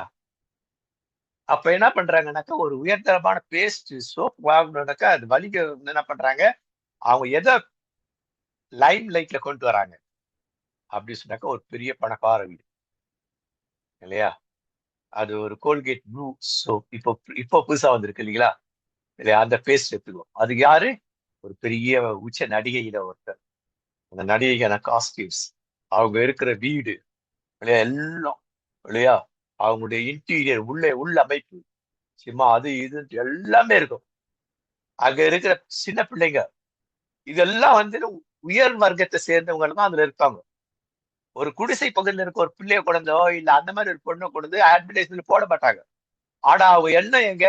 அப்ப என்ன பண்றாங்கன்னாக்கா, ஒரு உயர்தரமான பேஸ்ட் சோப் வாங்கணும்னாக்கா அது வலிக்க என்ன பண்றாங்க? அவங்க எதை லைம் லைட்ல கொண்டு வராங்க அப்படின்னு சொன்னாக்கா, ஒரு பெரிய பணக்கார வீடு, இல்லையா? அது ஒரு கோல்கேட் ப்ளூ சோப். இப்போ இப்போ புதுசா வந்திருக்கு, இல்லைங்களா? இல்லையா? அந்த பேஸ்ட் எடுத்துக்குவோம். அதுக்கு யாரு? ஒரு பெரிய உச்ச நடிகையில ஒருத்தர். அந்த நடிகைக்கான காஸ்டியூம்ஸ், அவங்க இருக்கிற வீடு, இல்லையா? எல்லாம், இல்லையா? அவங்களுடைய இன்டீரியர், உள்ள அமைப்பு, சும்மா அது இது எல்லாமே இருக்கும். அங்க இருக்கிற சின்ன பிள்ளைங்க, இதெல்லாம் உயர் வர்க்கத்தை சேர்ந்தவங்க தான் அதுல இருப்பாங்க. ஒரு குடிசை பகுதியில் இருக்க ஒரு பிள்ளைய கொண்டோ இல்ல அந்த மாதிரி ஒரு பொண்ணை கொண்டு அட்வர்டைஸ்மெண்ட் போட மாட்டாங்க. ஆனா அவங்க என்ன எங்க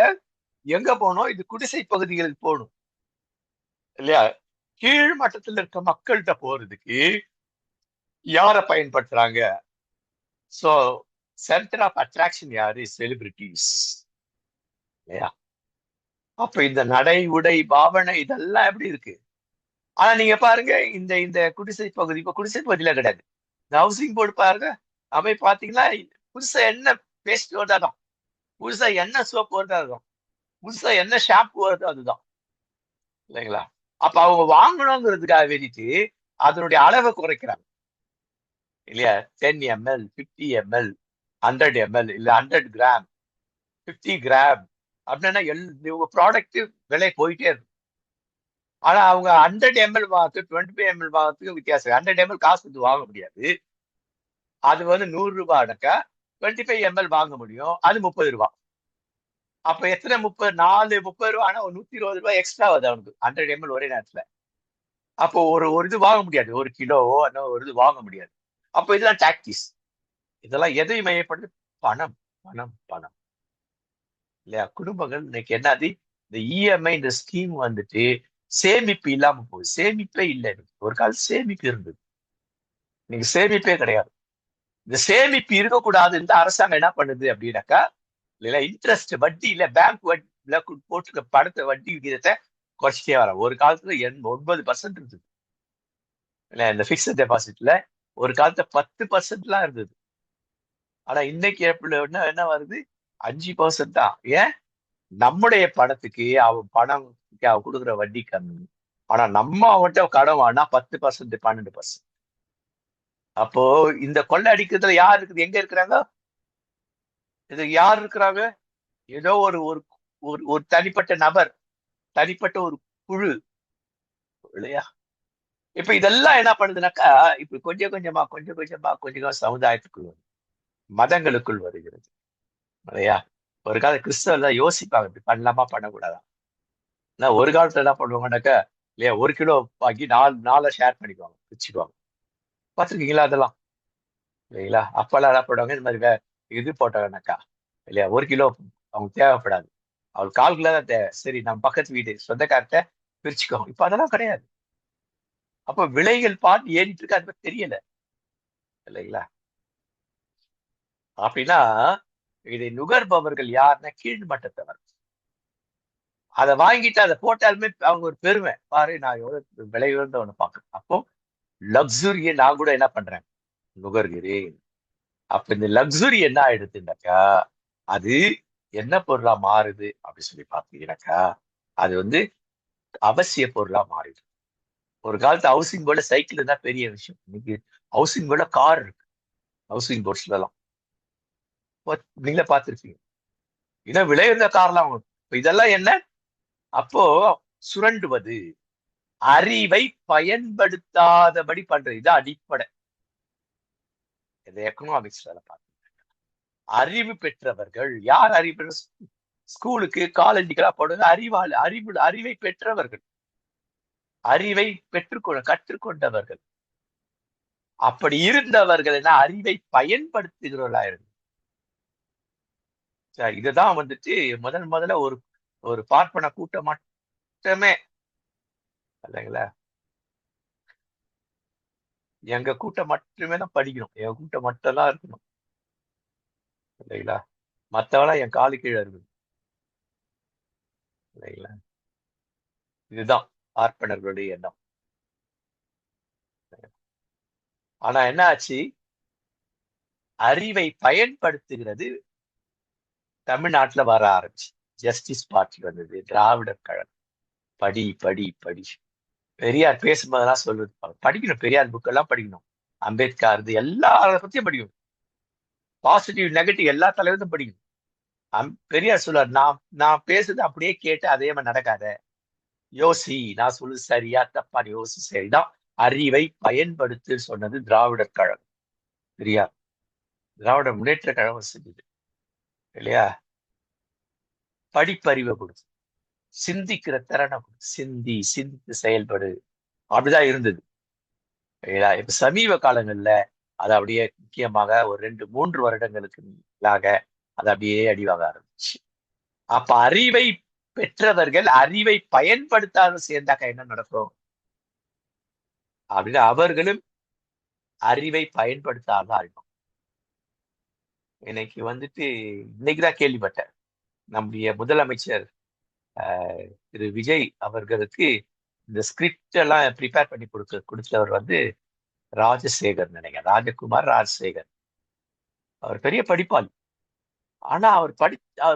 எங்க போகணும்? இது குடிசை பகுதிகளுக்கு போகணும், இல்லையா? கீழ் மட்டத்தில் இருக்க மக்கள்கிட்ட போறதுக்கு யார பயன்படுத்துறாங்க? சோ சென்டர் ஆஃப் அட்ராக்ஷன் யாரு? செலிபிரிட்டிஸ், இல்லையா? அப்ப இந்த நடை, உடை, பாவனை இதெல்லாம் எப்படி இருக்கு? ஆனா நீங்க பாருங்க, இந்த இந்த குடிசை பகுதி, இப்ப குடிசை பகுதியில கிடையாது. இந்த ஹவுசிங் போர்டு பாருங்க, அவை பாத்தீங்கன்னா புதுசா என்ன பேசிட்டு வந்தாதான் புதுசா என்ன சோப்பு வருதோ அதுதான், புதுசா என்ன ஷாம்பு வருதோ அதுதான், இல்லைங்களா? அப்ப அவங்க வாங்கணுங்கிறதுக்காக வேண்டிட்டு அதனுடைய அளவை குறைக்கிறாங்க இல்லையா? 10 ml, 50 ml, 100 ml, இல்ல 100 கிராம், 50 கிராம் அப்படின்னா உங்க ப்ராடக்ட் விலை போயிட்டே இருக்கும். ஆனா அவங்க 100 ml வாங்க, 25 ml வாங்கறதுக்கு வித்தியாசம். 100 ml காசு கொடுத்து வாங்க முடியாது. அது வந்து 100 ரூபாய்க்கா 25 ml வாங்க முடியும். அது 30 ரூபாய். அப்ப எத்தனை 30, 4 30 ரூபாய்னா ஒரு 120 ரூபாய் எக்ஸ்ட்ரா வருது அவனுக்கு 100 ml ஒரே நேரத்துல. அப்போ ஒரு ஒரு இது வாங்க முடியாது, 1 கிலோவோ ஒரு இது வாங்க முடியாது. அப்ப இதெல்லாம் டாக்டிஸ். இதெல்லாம் எதை மையப்படுது? பணம், பணம், பணம், இல்லையா? குடும்பங்கள் இன்னைக்கு என்னது, இந்த இஎம்ஐ இந்த ஸ்கீம் வந்துட்டு சேமிப்பு இல்லாம போகுது. சேமிப்பே இல்லை எனக்கு. ஒரு காலம் சேமிப்பு இருந்தது, நீங்க சேமிப்பே கிடையாது. இந்த சேமிப்பு இருக்கக்கூடாது. இந்த அரசாங்கம் என்ன பண்ணுது அப்படின்னாக்கா, இல்ல இன்ட்ரெஸ்ட் வட்டி இல்ல பேங்க் வட்டில போட்டு பணத்தை வட்டி விகிதத்தை குறைச்சிட்டே வர. ஒரு காலத்துல 9% இருந்தது இல்ல, இந்த பிக்ஸ்ட் டெபாசிட்ல ஒரு காலத்துல 10% இருந்தது. ஆனா இன்னைக்கு எப்படி என்ன என்ன வருது, 5% தான். ஏன்? நம்முடைய பணத்துக்கு அவன் பணத்துக்கு அவன் கொடுக்குற வட்டி கம்மி. ஆனா நம்ம அவன்கிட்ட கடன் வாங்கினா 10%, 12%. அப்போ இந்த கொள்ளை அடிக்கிறதுல யார் இருக்குது, எங்க இருக்கிறாங்க? இது யார் இருக்கிறாங்க? ஏதோ ஒரு ஒரு ஒரு ஒரு தனிப்பட்ட நபர், தனிப்பட்ட ஒரு குழு, இல்லையா? இப்ப இதெல்லாம் என்ன பண்ணுதுனாக்கா, இப்ப கொஞ்சம் கொஞ்சமா கொஞ்சம் கொஞ்சமா கொஞ்சம் கொஞ்சமா சமுதாயத்துக்குள் வருது, மதங்களுக்குள் வருகிறது, இல்லையா? ஒரு கால கிறிஸ்தவர்கள் யோசிப்பாங்க, இப்படி பண்ணலாமா பண்ணக்கூடாதா. ஆனா ஒரு காலத்துல என்ன பண்ணுவாங்கன்னாக்கா, இல்லையா, 1 கிலோ வாங்கி நாலு நாளை ஷேர் பண்ணிக்குவாங்க, வச்சுக்குவாங்க. பார்த்துருக்கீங்களா அதெல்லாம்? இல்லைங்களா? அப்பெல்லாம் என்ன பண்ணுவாங்க, இந்த மாதிரி இது போட்டாங்கன்னாக்கா, இல்லையா, 1 கிலோ அவங்க தேவைப்படாது, அவள் 1/4 கிலோ தான் தேவை. சரி, நம்ம பக்கத்து வீடு சொந்தக்கார்ட்ட பிரிச்சுக்கோங்க. இப்ப அதெல்லாம் கிடையாது. அப்ப விலைகள் பார்த்து ஏறிட்டு இருக்கு, அது பத்தி தெரியல, இல்லைங்களா? அப்படின்னா இதை நுகர்பவர்கள் யாருன்னா கீழ்மட்டத்தவர். அதை வாங்கிட்டு அதை போட்டாலுமே அவங்க ஒரு பெருமை, பாரு நான் எவ்வளவு விலை உயர்ந்தவனை பார்க்கறேன். அப்போ லக்ஸுரியை நான் கூட என்ன பண்றேன், நுகர்கிறேன். அப்ப இந்த லக்ஸுரி என்ன ஆயிடுதுன்னாக்கா, அது என்ன பொருளா மாறுது அப்படி சொல்லி பார்த்தீங்கன்னாக்கா, அது வந்து அவசிய பொருளா மாறிடுது. ஒரு காலத்து ஹவுசிங் போர்டுல சைக்கிள் தான் பெரிய விஷயம். இன்னைக்கு ஹவுசிங் போர்டுல கார் இருக்கு, ஹவுசிங் போர்ட்ஸ்ல எல்லாம் நீங்களே பார்த்திருப்பீங்க. இதான் விலை உயர்ந்த கார்லாம் வாங்கணும். இப்ப இதெல்லாம் என்ன? அப்போ சுரண்டுவது, அறிவை பயன்படுத்தாதபடி பண்றது, இது அடிப்படை. இது எக்கனாமிக்ஸ்ல பார்த்து அறிவு பெற்றவர்கள் யார்? அறிவு பெற்ற ஸ்கூலுக்கு காலேஜுக்கெல்லாம் போடுறது அறிவை பெற்றவர்கள், அறிவை கற்றுக்கொண்டவர்கள். அப்படி இருந்தவர்கள் என்ன, அறிவை பயன்படுத்துகிறவர்களா இருந்து. இதுதான் வந்துட்டு முதல்ல ஒரு ஒரு பார்ப்பன கூட்டம் மட்டுமே, இல்லைங்களா? எங்க கூட்டம் மட்டுமே தான் படிக்கணும், என் கூட்டம் மட்டும் தான் இருக்கணும், இல்லைங்களா? மத்தவெல்லாம் என் காலு கீழே இருக்குது, இல்லைங்களா? இதுதான் பார்ப்பனர்களுடைய எண்ணம். ஆனா என்ன ஆச்சு, அறிவை பயன்படுத்துகிறது தமிழ்நாட்டுல வர ஆரம்பிச்சு. ஜஸ்டிஸ் பார்ட்டி வந்தது, திராவிடர் கழகம். படி படி படி. பெரியார் பேசும்போதெல்லாம் சொல்லுது, படிக்கணும், பெரியார் புக் எல்லாம் படிக்கணும், அம்பேத்கர் இது எல்லா பத்தியும் படிக்கணும், பாசிட்டிவ் நெகட்டிவ் எல்லா தலைவரும் படிக்கணும். பெரியார் சொல்லுவார், நான் நான் பேசுறது அப்படியே கேட்டு அதே மாதிரி நடக்காத, யோசி, நான் சொல்லுது சரியா தப்பா யோசி. சரிதான், அறிவை பயன்படுத்து சொன்னது திராவிடர் கழகம், பெரியார். திராவிட முன்னேற்ற கழகம் செஞ்சது, இல்லையா? படிப்பறிவை கொடுத்து, சிந்திக்கிற திறனை கொடுத்து, சிந்தித்து செயல்படு, அப்படிதான் இருந்தது. இப்ப சமீப காலங்கள்ல அது அப்படியே முக்கியமாக ஒரு 2 3 வருடங்களுக்கு மேலாக அது அப்படியே அடிவாக ஆரம்பிச்சு. அப்ப அறிவை பெற்றவர்கள் அறிவை பயன்படுத்தாத சேர்ந்தாக்க என்ன நடக்கும் அப்படின்னு அவர்களும் அறிவை பயன்படுத்தாத ஆயிடும். இன்னைக்கு வந்துட்டு இன்னைக்குதான் கேள்விப்பட்டேன், நம்முடைய முதலமைச்சர் திரு விஜய் அவர்களுக்கு இந்த ஸ்கிரிப்ட் எல்லாம் ப்ரிப்பேர் பண்ணி கொடுத்தவர் வந்து ராஜசேகர் நினைக்கிறேன், ராஜகுமார் ராஜசேகர். அவர் பெரிய படிப்பாளி, ஆனா அவர்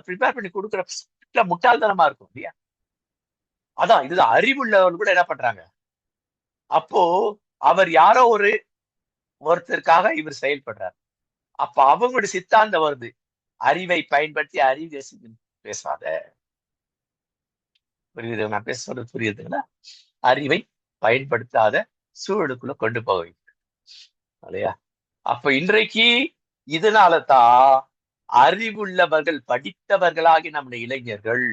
ப்ரிப்பேர் பண்ணி கொடுக்குற முட்டாள்தனமா இருக்கும் இல்லையா? அதான் இதுதான் அறிவுள்ளவர்கள் கூட என்ன பண்றாங்க, அப்போ அவர் யாரோ ஒருத்தருக்காக இவர் செயல்படுறார். அப்ப அவங்களுடைய சித்தாந்தம் வருது, அறிவை பயன்படுத்தி அறிவு பேசாத. புரியுது? நான் பேச சொல்றது புரியுதுங்களா? அறிவை பயன்படுத்தாத சூழலுக்குள்ள கொண்டு போக இல்லையா? அப்ப இன்றைக்கு இதனால தான் அறிவுள்ளவர்கள், படித்தவர்களாகி நம்முடைய இளைஞர்கள்,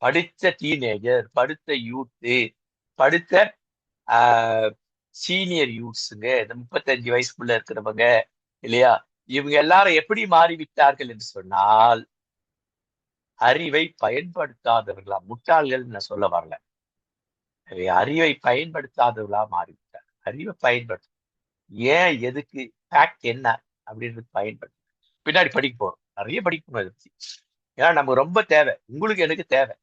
படித்த டீனேஜர், படித்த யூத்து, படித்த சீனியர் யூத்ஸுங்க, இந்த 35 வயசுக்குள்ள இருக்கிறவங்க இல்லையா, இவங்க எல்லாரும் எப்படி மாறிவிட்டார்கள் என்று சொன்னால், அறிவை பயன்படுத்தாதவர்களா, முட்டாள்கள் நான் சொல்ல வரல, அறிவை பயன்படுத்தாதவர்களா மாறிவிட்டார். அறிவை பயன்படுத்த ஏன், எதுக்கு, ஃபேக்ட் என்ன அப்படின்றது பயன்படுத்த பின்னாடி படிக்க போறோம், நிறைய படிக்கணும் இதை பத்தி. ஏன்னா நம்ம ரொம்ப தேவை, உங்களுக்கு எனக்கு தேவை.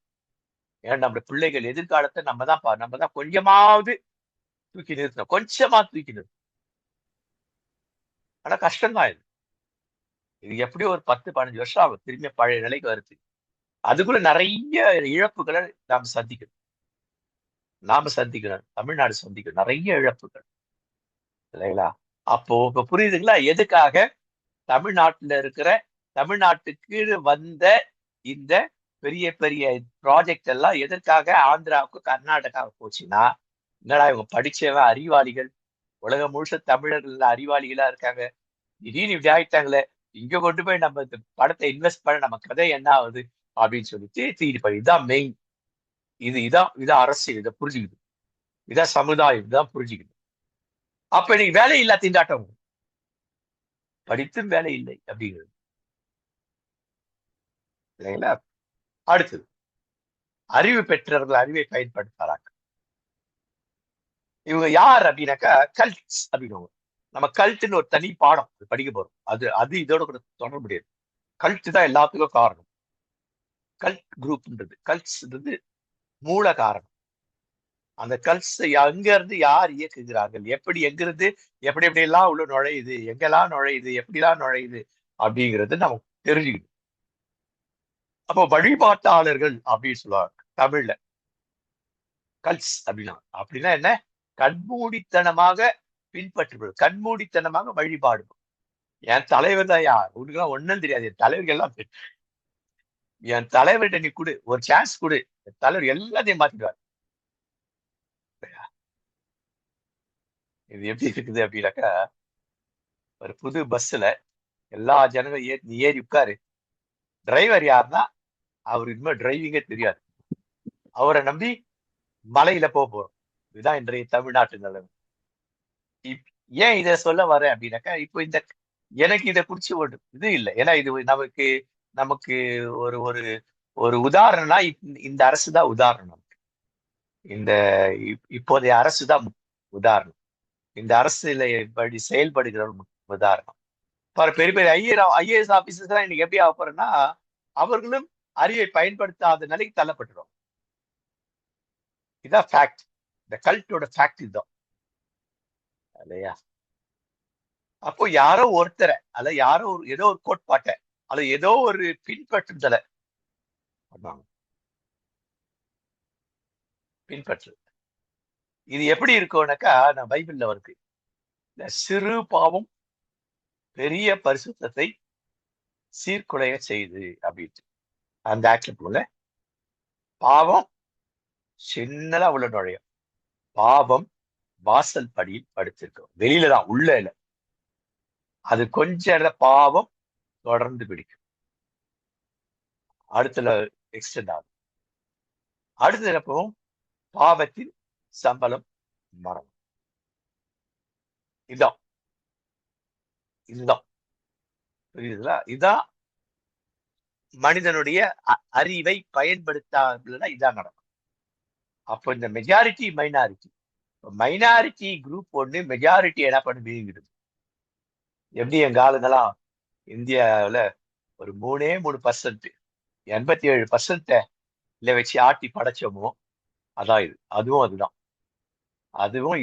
ஏன்னா நம்ம பிள்ளைகள் எதிர்காலத்தை நம்ம தான் கொஞ்சமாவது தூக்கி நிறுத்தணும், கொஞ்சமா தூக்கி நிறுத்தணும். ஆனா கஷ்டம்தான் இது. இது எப்படியும் ஒரு 10-15 வருஷம் ஆகும் திரும்பி பழைய நிலைக்கு வருது. அதுக்குள்ள நிறைய இழப்புகளை நாம சந்திக்கணும், தமிழ்நாடு சந்திக்கணும் நிறைய இழப்புகள் இல்லைங்களா? அப்போ இப்ப புரியுதுங்களா எதுக்காக தமிழ்நாட்டுக்கு வந்த இந்த பெரிய பெரிய ப்ராஜெக்ட் எல்லாம் எதற்காக ஆந்திராவுக்கு கர்நாடகாவுக்கு போச்சுன்னா, என்னடா இவங்க படிச்சவன் அறிவாளிகள், உலகம் முழுச தமிழர்கள் அறிவாளிகளா இருக்காங்க, திடீர்னு இப்படி ஆயிட்டாங்களே, இங்க கொண்டு போய் நம்ம இந்த படத்தை இன்வெஸ்ட் பண்ண நம்ம கதை என்ன ஆகுது அப்படின்னு சொல்லிட்டு தீடி பண்ணி, இதுதான் மெயின். இதான் அரசியல், இதை புரிஞ்சுக்குது, இதான் சமுதாயம், இதான் புரிஞ்சுக்குது. அப்ப இன்னைக்கு வேலை இல்லா திண்டாட்டம், படித்தும் வேலை இல்லை அப்படிங்கிறது இல்லைங்களா? அடுத்தது, அறிவு பெற்றவர்கள் அறிவை பயன்படுத்துறாங்க. இவங்க யார் அப்படின்னாக்கா கல்ட்ஸ் அப்படின்னு. நம்ம கல்ட்னு ஒரு தனி பாடம் படிக்க போறோம், அது இதோட கூட தொடர முடியாது. கல்ட் தான் எல்லாத்துக்கும் காரணம். கல்ட் குரூப்ன்றது, கல்ட்ஸ்ன்றது மூல காரணம். அந்த கல்ட்ஸ் அங்க இருந்து யார் இயக்குகிறார்கள், எங்கிருந்து எப்படி எப்படி எல்லாம் உள்ள நுழையுது, எங்கெல்லாம் நுழையுது, எப்படிலாம் நுழையுது அப்படிங்கிறது நமக்கு தெரிஞ்சுக்கணும். அப்போ வழிபாட்டாளர்கள் அப்படின்னு சொல்லுவாங்க தமிழ்ல. கல்ட்ஸ் அப்படின்னா என்ன, கண்மூடித்தனமாக பின்பற்றுவது, கண்மூடித்தனமாக வழிபாடு. என் தலைவர் தான் யார், உனக்குலாம் ஒண்ணும் தெரியாது, என் தலைவர்கள் எல்லாம் என் தலைவர்கிட்ட நீ கொடு, ஒரு சான்ஸ் கொடு, என் தலைவர் எல்லாத்தையும் மாத்திடுவார். இது எப்படி இருக்குது அப்படின்னாக்கா, ஒரு புது பஸ்ல எல்லா ஜனங்களும் நீ ஏறி உட்காரு, டிரைவர் யாருன்னா அவருக்கு இனிமே டிரைவிங்கே தெரியாது, அவரை நம்பி மலையில போறோம். இதுதான் இன்றைய தமிழ்நாட்டு நிலைமை. ஏன் இதை சொல்ல வரேன் அப்படின்னாக்கா, இப்போ எனக்கு இதை குறிச்சு ஒரு இது இல்லை, ஏன்னா இது நமக்கு நமக்கு ஒரு ஒரு ஒரு உதாரணம்னா இந்த அரசு தான் உதாரணம். இந்த இப்போதைய அரசு தான் உதாரணம். இந்த அரசுல படி செயல்படுகிற உதாரணம். பெரிய பெரிய ஐஏஎஸ் ஆபீசர்ஸ் எல்லாம் இன்னைக்கு எப்படி ஆக போறேன்னா, அவர்களும் அறிவை பயன்படுத்தாத நிலைக்கு தள்ளப்பட்டுரும். இதான் ஃபேக்ட், இந்த கல்ட்டோட ஃபேக்ட் இதுதான் இல்லையா? அப்போ யாரோ ஒருத்தரை, அல்ல யாரோ ஏதோ ஒரு கோட்பாட்டை, அல்லது ஏதோ ஒரு பின்பற்றுதலை பண்ணுவாங்க. பின்பற்று இது எப்படி இருக்கும்னாக்கா, நான் பைபிள்ல இருக்கு, இந்த சிறு பாவம் பெரிய பரிசுத்தத்தை சீர்குலைய செய்து அப்படின்ட்டு. அந்த ஆக்டிவ்ல பாவம் சின்னதா உள்ள நுழையும், பாவம் வாசல் படியில் படுத்திருக்கும், வெளியில தான், உள்ள இல்ல. அது கொஞ்சம் பாவம் தொடர்ந்து பிடிக்கும், அடுத்துல எக்ஸ்டெண்ட் ஆகும். அடுத்த எப்பவும் பாவத்தின் சம்பளம் மரணம். இதுதான் புரியுதுங்களா? இதுதான் மனிதனுடைய அறிவை பயன்படுத்தாமல் இதான் நடக்கும். அப்போ இந்த மெஜாரிட்டி மைனாரிட்டி குரூப் ஒண்ணு மெஜாரிட்டி என்ன பண்ணுது, எப்படி எங்க ஆளுங்கெல்லாம் இந்தியாவில ஒரு 3% 87% இல்ல வச்சு ஆட்டி படைச்சோமோ, அதான் இது, அதுதான்,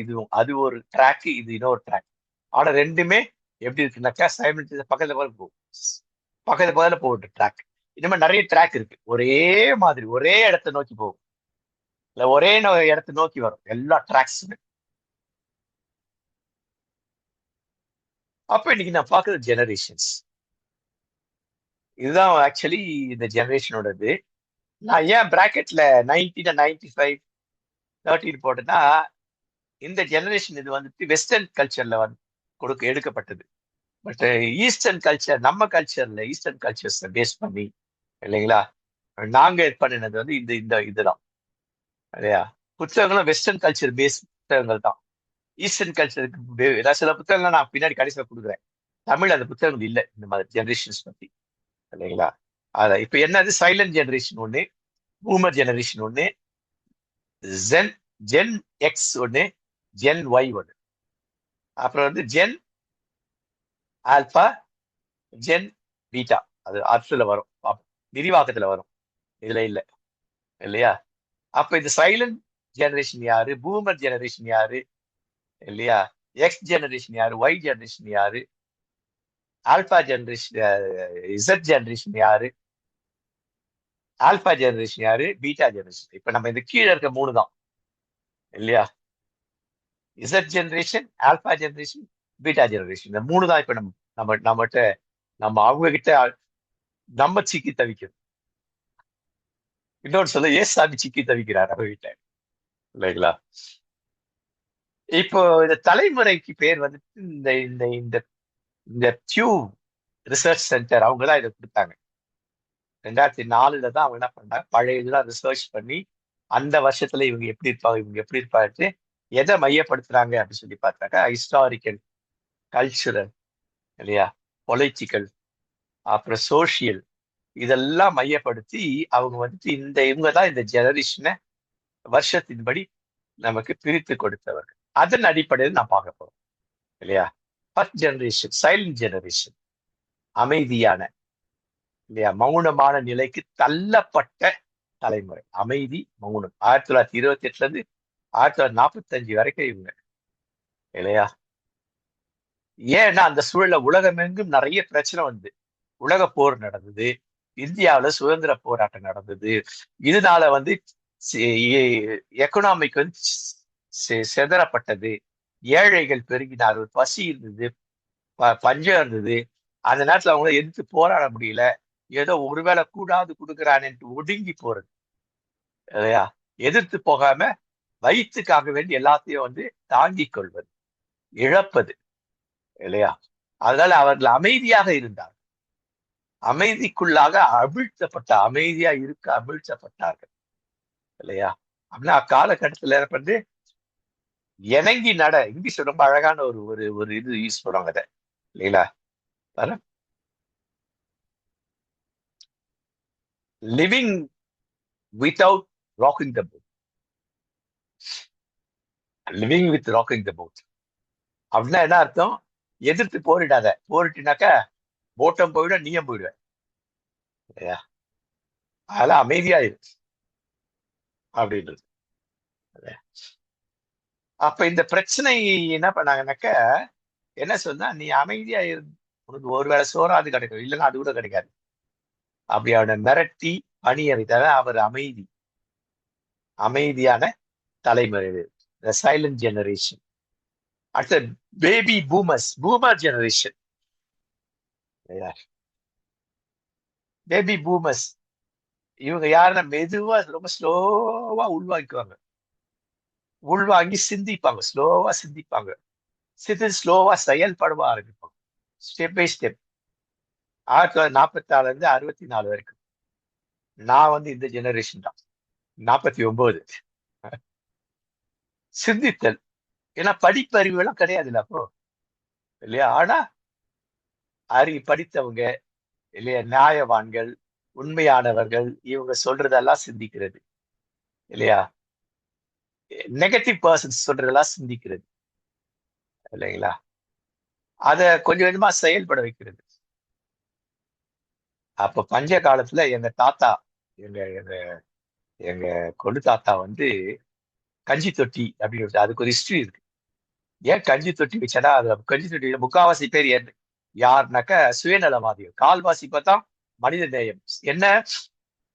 இதுவும் அது ஒரு ட்ராக், இது இன்னொரு ட்ராக். ஆனா ரெண்டுமே எப்படி இருக்குனாக்கா, பக்கத்துல போகும். பக்கத்து பக்கத்துல போகுது ட்ராக். இந்த மாதிரி நிறைய ட்ராக் இருக்கு. ஒரே மாதிரி ஒரே இடத்தை நோக்கி போகும், இல்ல ஒரே இடத்தை நோக்கி வரும் எல்லா டிராக்ஸுமே. அப்ப இன்னைக்கு நான் பாக்குறது ஜெனரேஷன்ஸ். இதுதான் ஆக்சுவலி இந்த ஜெனரேஷனோடது. நான் ஏன் பிராக்கெட்ல 1995 13 போட்டேன்னா, இந்த ஜெனரேஷன் இது வந்துட்டு வெஸ்டர்ன் கல்ச்சர்ல வந்து எடுக்கப்பட்டது. பட் ஈஸ்டர்ன் கல்ச்சர், நம்ம கல்ச்சர்ல ஈஸ்டர்ன் கல்ச்சர்ஸ் பேஸ் பண்ணி இல்லைங்களா, நாங்க இது பண்ணினது வந்து இந்த இந்த இதுதான் இல்லையா. புத்தகங்களும் வெஸ்டர்ன் கல்ச்சர் பேஸ் புத்தகங்கள் தான். ஈஸ்டர்ன் கல்ச்சருக்கு நான் சில புத்தகங்கள் நான் பின்னாடி கடைசியில் கொடுக்குறேன். தமிழ் அந்த புத்தகங்கள் இல்லை இந்த மாதிரி ஜெனரேஷன்ஸ் பத்தி இல்லைங்களா. அத இப்ப என்னது, சைலண்ட் ஜெனரேஷன் ஒண்ணு, பூமர் ஜெனரேஷன் ஒண்ணு, ஜென் ஜென் எக்ஸ் ஒண்ணு, ஜென் ஒய் ஒண்ணு, அப்புறம் வந்து ஜென் ஆல்பா, ஜென் பீட்டா. அது அர்த்தத்துல வரும், விரிவாக்கத்துல வரும், இதுல இல்ல இல்லையா. அப்ப இந்த சைலண்ட் ஜெனரேஷன் யாரு, பூமர் ஜெனரேஷன் யாரு இல்லையா, எக்ஸ் ஜெனரேஷன் யாரு, ஒய் ஜெனரேஷன் யாரு, ஆல்பா ஜெனரேஷன், இசட் ஜெனரேஷன் யாரு, ஆல்பா ஜெனரேஷன் யாரு, பீட்டா ஜெனரேஷன். இப்ப நம்ம இந்த கீழே இருக்க மூணு தான் இல்லையா. Z generation, alpha generation, beta generation, இந்த மூணு தான் இப்ப நம்ம நம்ம நம்மகிட்ட நம்ம அவங்க கிட்ட நம்ம சிக்கி தவிக்கிறோம். இன்னொன்று சொல்ல, சாமி சிக்கி தவிக்கிறார் அவங்க கிட்ட இல்லைங்களா. இப்போ இந்த தலைமுறைக்கு பேர் வந்துட்டு இந்த இந்த இந்த இந்த டியூ ரிசர்ச் சென்டர் அவங்க தான் இதை கொடுத்தாங்க. 2004 தான் அவங்க என்ன பண்ணாங்க, பழைய இதெல்லாம் ரிசர்ச் பண்ணி அந்த வருஷத்துல இவங்க எப்படி இருப்பாங்க, இவங்க எப்படி இருப்பாரு, எதை மையப்படுத்துறாங்க அப்படின்னு சொல்லி பார்த்தாக்கா, ஹிஸ்டாரிக்கல், கல்ச்சுரல் இல்லையா, பொலிட்டிக்கல், அப்புறம் சோசியல், இதெல்லாம் மையப்படுத்தி அவங்க வந்துட்டு இவங்க தான் இந்த ஜெனரேஷனை வருஷத்தின்படி நமக்கு பிரித்து கொடுத்தவர்கள். அதன் அடிப்படையில் நான் பார்க்க போறோம் இல்லையா. ஃபர்ஸ்ட் ஜெனரேஷன் சைலண்ட் ஜெனரேஷன், அமைதியான இல்லையா, மௌனமான நிலைக்கு தள்ளப்பட்ட தலைமுறை. அமைதி, மௌனம். 1928 இருந்து 1945 வரைக்கும் இவங்க இல்லையா. ஏன்னா அந்த சூழல உலகமெங்கும் நிறைய பிரச்சனை வந்து, உலக போர் நடந்தது, இந்தியாவில சுதந்திர போராட்டம் நடந்தது. இதனால வந்து எக்கனாமிக் வந்து செதறப்பட்டது, ஏழைகள் பெருகினார்கள், பசி இருந்தது, பஞ்சம் இருந்தது. அந்த நேரத்துல அவங்கள எதிர்த்து போராட முடியல, ஏதோ ஒருவேளை கூடாது கொடுக்குறான்னு ஒடுங்கி போறது இல்லையா. எதிர்த்து போகாம வயிற்றுக்காக வேண்டி எல்லாத்தையும் வந்து தாங்கிக் கொள்வது, இழப்பது இல்லையா. அதனால அவர்கள் அமைதியாக இருந்தார், அமைதிக்குள்ளாக அமிழ்த்தப்பட்ட, அமைதியா இருக்க அமிழ்த்தப்பட்டார்கள் இல்லையா. அப்படின்னா அக்காலகட்டத்துல வந்து இணங்கி நட, இங்கிலீஷ் ரொம்ப அழகான ஒரு ஒரு ஒரு இது யூஸ் பண்ணுவாங்க அதை இல்லைங்களா. Living without rocking the boat, living with rocking the boat அப்படின்னா என்ன அர்த்தம், எதிர்த்து போரிடாத, போரிட்டினாக்கா போட்டம் போயிட, நீயும் போயிடுவ இல்லையா. அதெல்லாம் அமைதியா இருக்கு அப்படின்றது. அப்ப இந்த பிரச்சனை என்ன பண்ணாங்கன்னாக்க, என்ன சொன்னா, நீ அமைதியா இருந்து உனக்கு ஒருவேளை சோறாது கிடைக்கும், இல்லைன்னா அது கூட கிடைக்காது. அப்படி அவனை மிரட்டி பணிய வைத்தால அவர் அமைதியான தலைமுறை, சைலண்ட் ஜெனரேஷன். அடுத்த baby boomers, boomer generation. Baby boomers இவங்க யாருன்னா மெதுவா ரொம்ப ஸ்லோவா உள்வாங்கி சிந்திப்பாங்க, ஸ்லோவா சிந்திப்பாங்க, ஸ்லோவா செயல்படவா ஆரம்பிப்பாங்க, ஸ்டெப் பை ஸ்டெப். 1944 இருந்து 64 வரைக்கும் நான் வந்து இந்த ஜெனரேஷன் தான். 49 சிந்தித்தல். ஏன்னா படிப்பறிவு எல்லாம் கிடையாது இல்ல அப்போ இல்லையா. ஆனா படித்தவங்க இல்லையா, நியாயவான்கள், உண்மையானவர்கள், இவங்க சொல்றதெல்லாம் சிந்திக்கிறது இல்லையா. நெகட்டிவ் பர்சன்ஸ் சொல்றதெல்லாம் சிந்திக்கிறது இல்லைங்களா. அத கொஞ்சம் கொஞ்சமா செயல்பட வைக்கிறது. அப்ப பஞ்ச காலத்துல எங்க தாத்தா, எங்க எங்க எங்க கொள்ளு தாத்தா வந்து கஞ்சி தொட்டி அப்படின்னு அதுக்கு ஒரு ஹிஸ்டரி இருக்கு. ஏன் கஞ்சி தொட்டி வச்சனா, அது கஞ்சி தொட்டியில முக்காவாசி பேர் யாருனாக்க சுயநலவாதிகள். கால்வாசி பார்த்தா மனித நேயம். என்ன,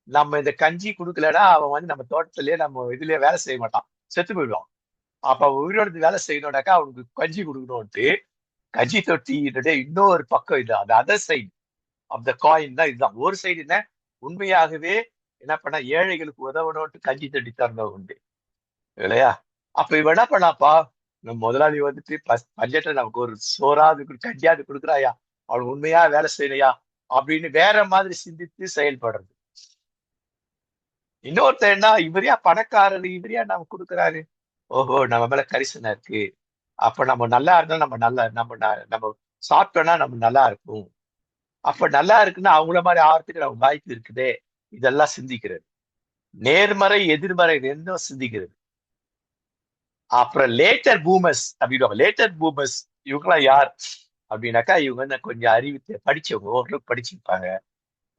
நம்ம இந்த கஞ்சி குடுக்கலன்னா அவன் வந்து நம்ம தோட்டத்திலேயே நம்ம இதுலயே வேலை செய்ய மாட்டான், செத்து போயிடுவான். அப்ப உயிரோடு வேலை செய்யணும்னாக்கா அவனுக்கு கஞ்சி கொடுக்கணும்ட்டு கஞ்சி தொட்டியினுடைய இன்னொரு பக்கம் இது, அந்த other side of the coin தான் இதுதான். ஒரு சைடு என்ன, உண்மையாகவே என்ன பண்ண ஏழைகளுக்கு உதவணும்ட்டு கஞ்சி தொட்டி திறந்தவங்க உண்டு இல்லையா. அப்ப இவன் என்ன பண்ணாப்பா, நம்ம முதலாளி வந்துட்டு பட்ஜெட்ல நமக்கு ஒரு சோறாது கஞ்சியாது கொடுக்குறாயா, அவனுக்கு உண்மையா வேலை செய்யலையா அப்படின்னு வேற மாதிரி சிந்தித்து செயல்படுறது. இன்னொருத்தர் என்ன, இவரையா பணக்காரரு, இவரையா நம்ம கொடுக்குறாரு, ஓஹோ நம்ம மேல கரிசனை இருக்கு, அப்ப நம்ம நல்லா இருந்தா நம்ம நல்லா நம்ம சாப்பிட்டோம்னா நம்ம நல்லா இருக்கும், அப்ப நல்லா இருக்குன்னா அவங்கள மாதிரி ஆகிறதுக்கு நம்ம வாய்ப்பு இருக்குதே. இதெல்லாம் சிந்திக்கிறது. நேர்மறை எதிர்மறை ரெண்டும் சிந்திக்கிறது. அப்புறம் லேட்டர் பூமர்ஸ் அப்படின்வாங்க. லேட்டர் பூமர்ஸ் இவங்கெல்லாம் யார் அப்படின்னாக்கா, இவங்க வந்து கொஞ்சம் அறிவு படிச்சவங்க, ஓரளவுக்கு படிச்சிருப்பாங்க,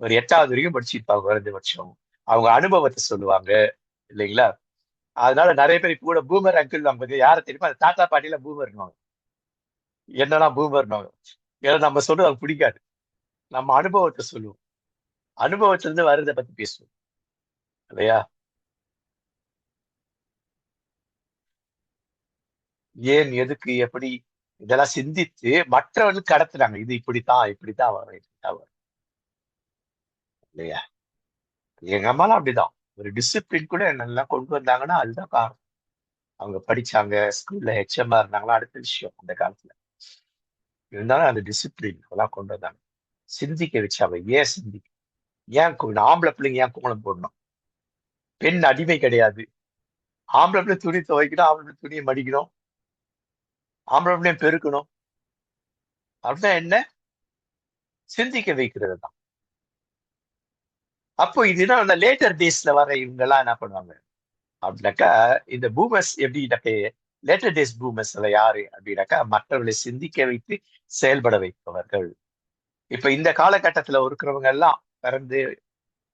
ஒரு 8வது வரைக்கும் படிச்சிருப்பாங்க குறைந்தபட்சம். அவங்க அனுபவத்தை சொல்லுவாங்க இல்லைங்களா. அதனால நிறைய பேர் கூட பூமர் அங்கிள் நமக்கு யாரை தெரியுமா, அந்த தாத்தா பாட்டியில பூமர்னுவாங்க. என்னன்னா பூமர்னுவாங்க, ஏன்னா நம்ம சொல்றது அவங்க பிடிக்காது, நம்ம அனுபவத்தை சொல்லுவோம், அனுபவத்துல இருந்து வர்றதை பத்தி பேசுவோம் இல்லையா. ஏன் எதுக்கு எப்படி இதெல்லாம் சிந்தித்து மற்றவர்களுக்கு கடத்துறாங்க, இது இப்படித்தான் இப்படித்தான் வரும் இப்படித்தான் வரும் இல்லையா. எங்க அம்மாலாம் அப்படிதான், ஒரு டிசிப்ளின் கூட என்னெல்லாம் கொண்டு வந்தாங்கன்னா அதுதான் காரணம். அவங்க படிச்சாங்க, ஸ்கூல்ல ஹெச்எம்மா இருந்தாங்களா அடுத்த விஷயம் அந்த காலத்துல, இருந்தாலும் அந்த டிசிப்ளின் அதெல்லாம் கொண்டு வந்தாங்க. சிந்திக்க வச்சாங்க, ஏன் சிந்திக்க, ஏன் ஆம்பளை பிள்ளைங்க ஏன் கோலம் போடணும், பெண் அடிமை கிடையாது, ஆம்பளை பிள்ளை துணி துவைக்கணும், ஆம்பளை பிள்ளை துணியை மடிக்கணும், ஆம்பளை பிள்ளையும் பெருக்கணும், அப்படின்னா என்ன, சிந்திக்க வைக்கிறது தான். அப்போ இதுதான் அந்த லேட்டர் டேஸ்ல வர இவங்க எல்லாம் என்ன பண்ணுவாங்க அப்படின்னாக்கா, இந்த பூமர்ஸ் எப்படின்னாக்க, லேட்டர் டேஸ் பூமர்ஸ் யாரு அப்படின்னாக்கா, மற்றவர்களை சிந்திக்க வைத்து செயல்பட வைப்பவர்கள். இப்ப இந்த காலகட்டத்துல இருக்கிறவங்க எல்லாம் பிறந்து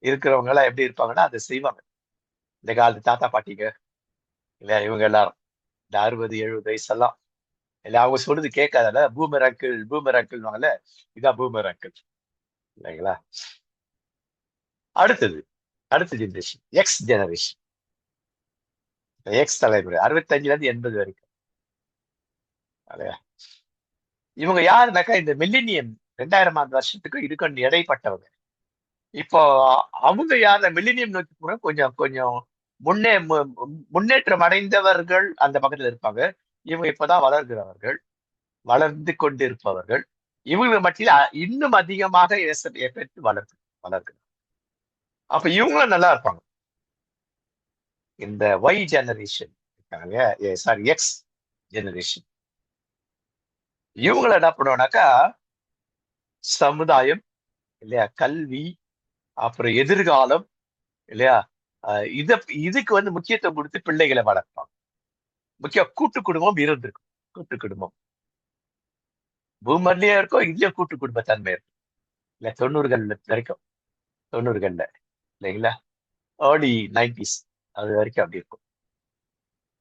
இருக்கிறவங்க எல்லாம் எப்படி இருப்பாங்கன்னா அதை செய்வாங்க. இந்த காலத்து தாத்தா பாட்டிங்க இல்ல, இவங்க எல்லாரும் இந்த 60 70 வயசெல்லாம் இல்ல, அவங்க சொல்றது கேட்காதல, பூமர் அங்கிள் வாங்கல, இதான் பூமர் அங்கிள் இல்லைங்களா. அடுத்தது, அடுத்த ஜெனரேஷன் எக்ஸ் ஜெனரேஷன். எக்ஸ் தலைமுறை 65ல இருந்து 80 வரைக்கும் இல்லையா. இவங்க யாருனாக்கா, இந்த மில்லினியம் 2000ஆம் வருஷத்துக்கு இதுக்கு இடைப்பட்டவங்க. இப்போ அவங்க யார மில்லினியம் நோக்கி போற கொஞ்சம் கொஞ்சம் முன்னே முன்னேற்றம் அடைந்தவர்கள் அந்த பக்கத்துல இருப்பாங்க. இவங்க இப்பதான் வளர்கிறவர்கள், வளர்ந்து கொண்டிருப்பவர்கள். இவங்க மத்தியில இன்னும் அதிகமாக பெற்று வளர்க்கு. அப்ப இவங்களும் நல்லா இருப்பாங்க. இந்த ஒய் ஜெனரேஷன் இருக்காங்க, சாரி எக்ஸ் ஜெனரேஷன், இவங்களை என்ன பண்ணுவோம்னாக்கா, சமுதாயம் இல்லையா, கல்வி, அப்புறம் எதிர்காலம் இல்லையா, இதுக்கு வந்து முக்கியத்துவம் கொடுத்து பிள்ளைகளை வளர்ப்பாங்க. முக்கியம் கூட்டு குடும்பம் இருந்திருக்கும். கூட்டு குடும்பம் பூமர்லயே இருக்கும், இதுலயும் கூட்டு குடும்ப தன்மை இருக்கும் இல்ல, 90கள் வரைக்கும், 90கள்ல இல்லைங்களா, ஏர்லி 90s அது வரைக்கும் அப்படி இருக்கும்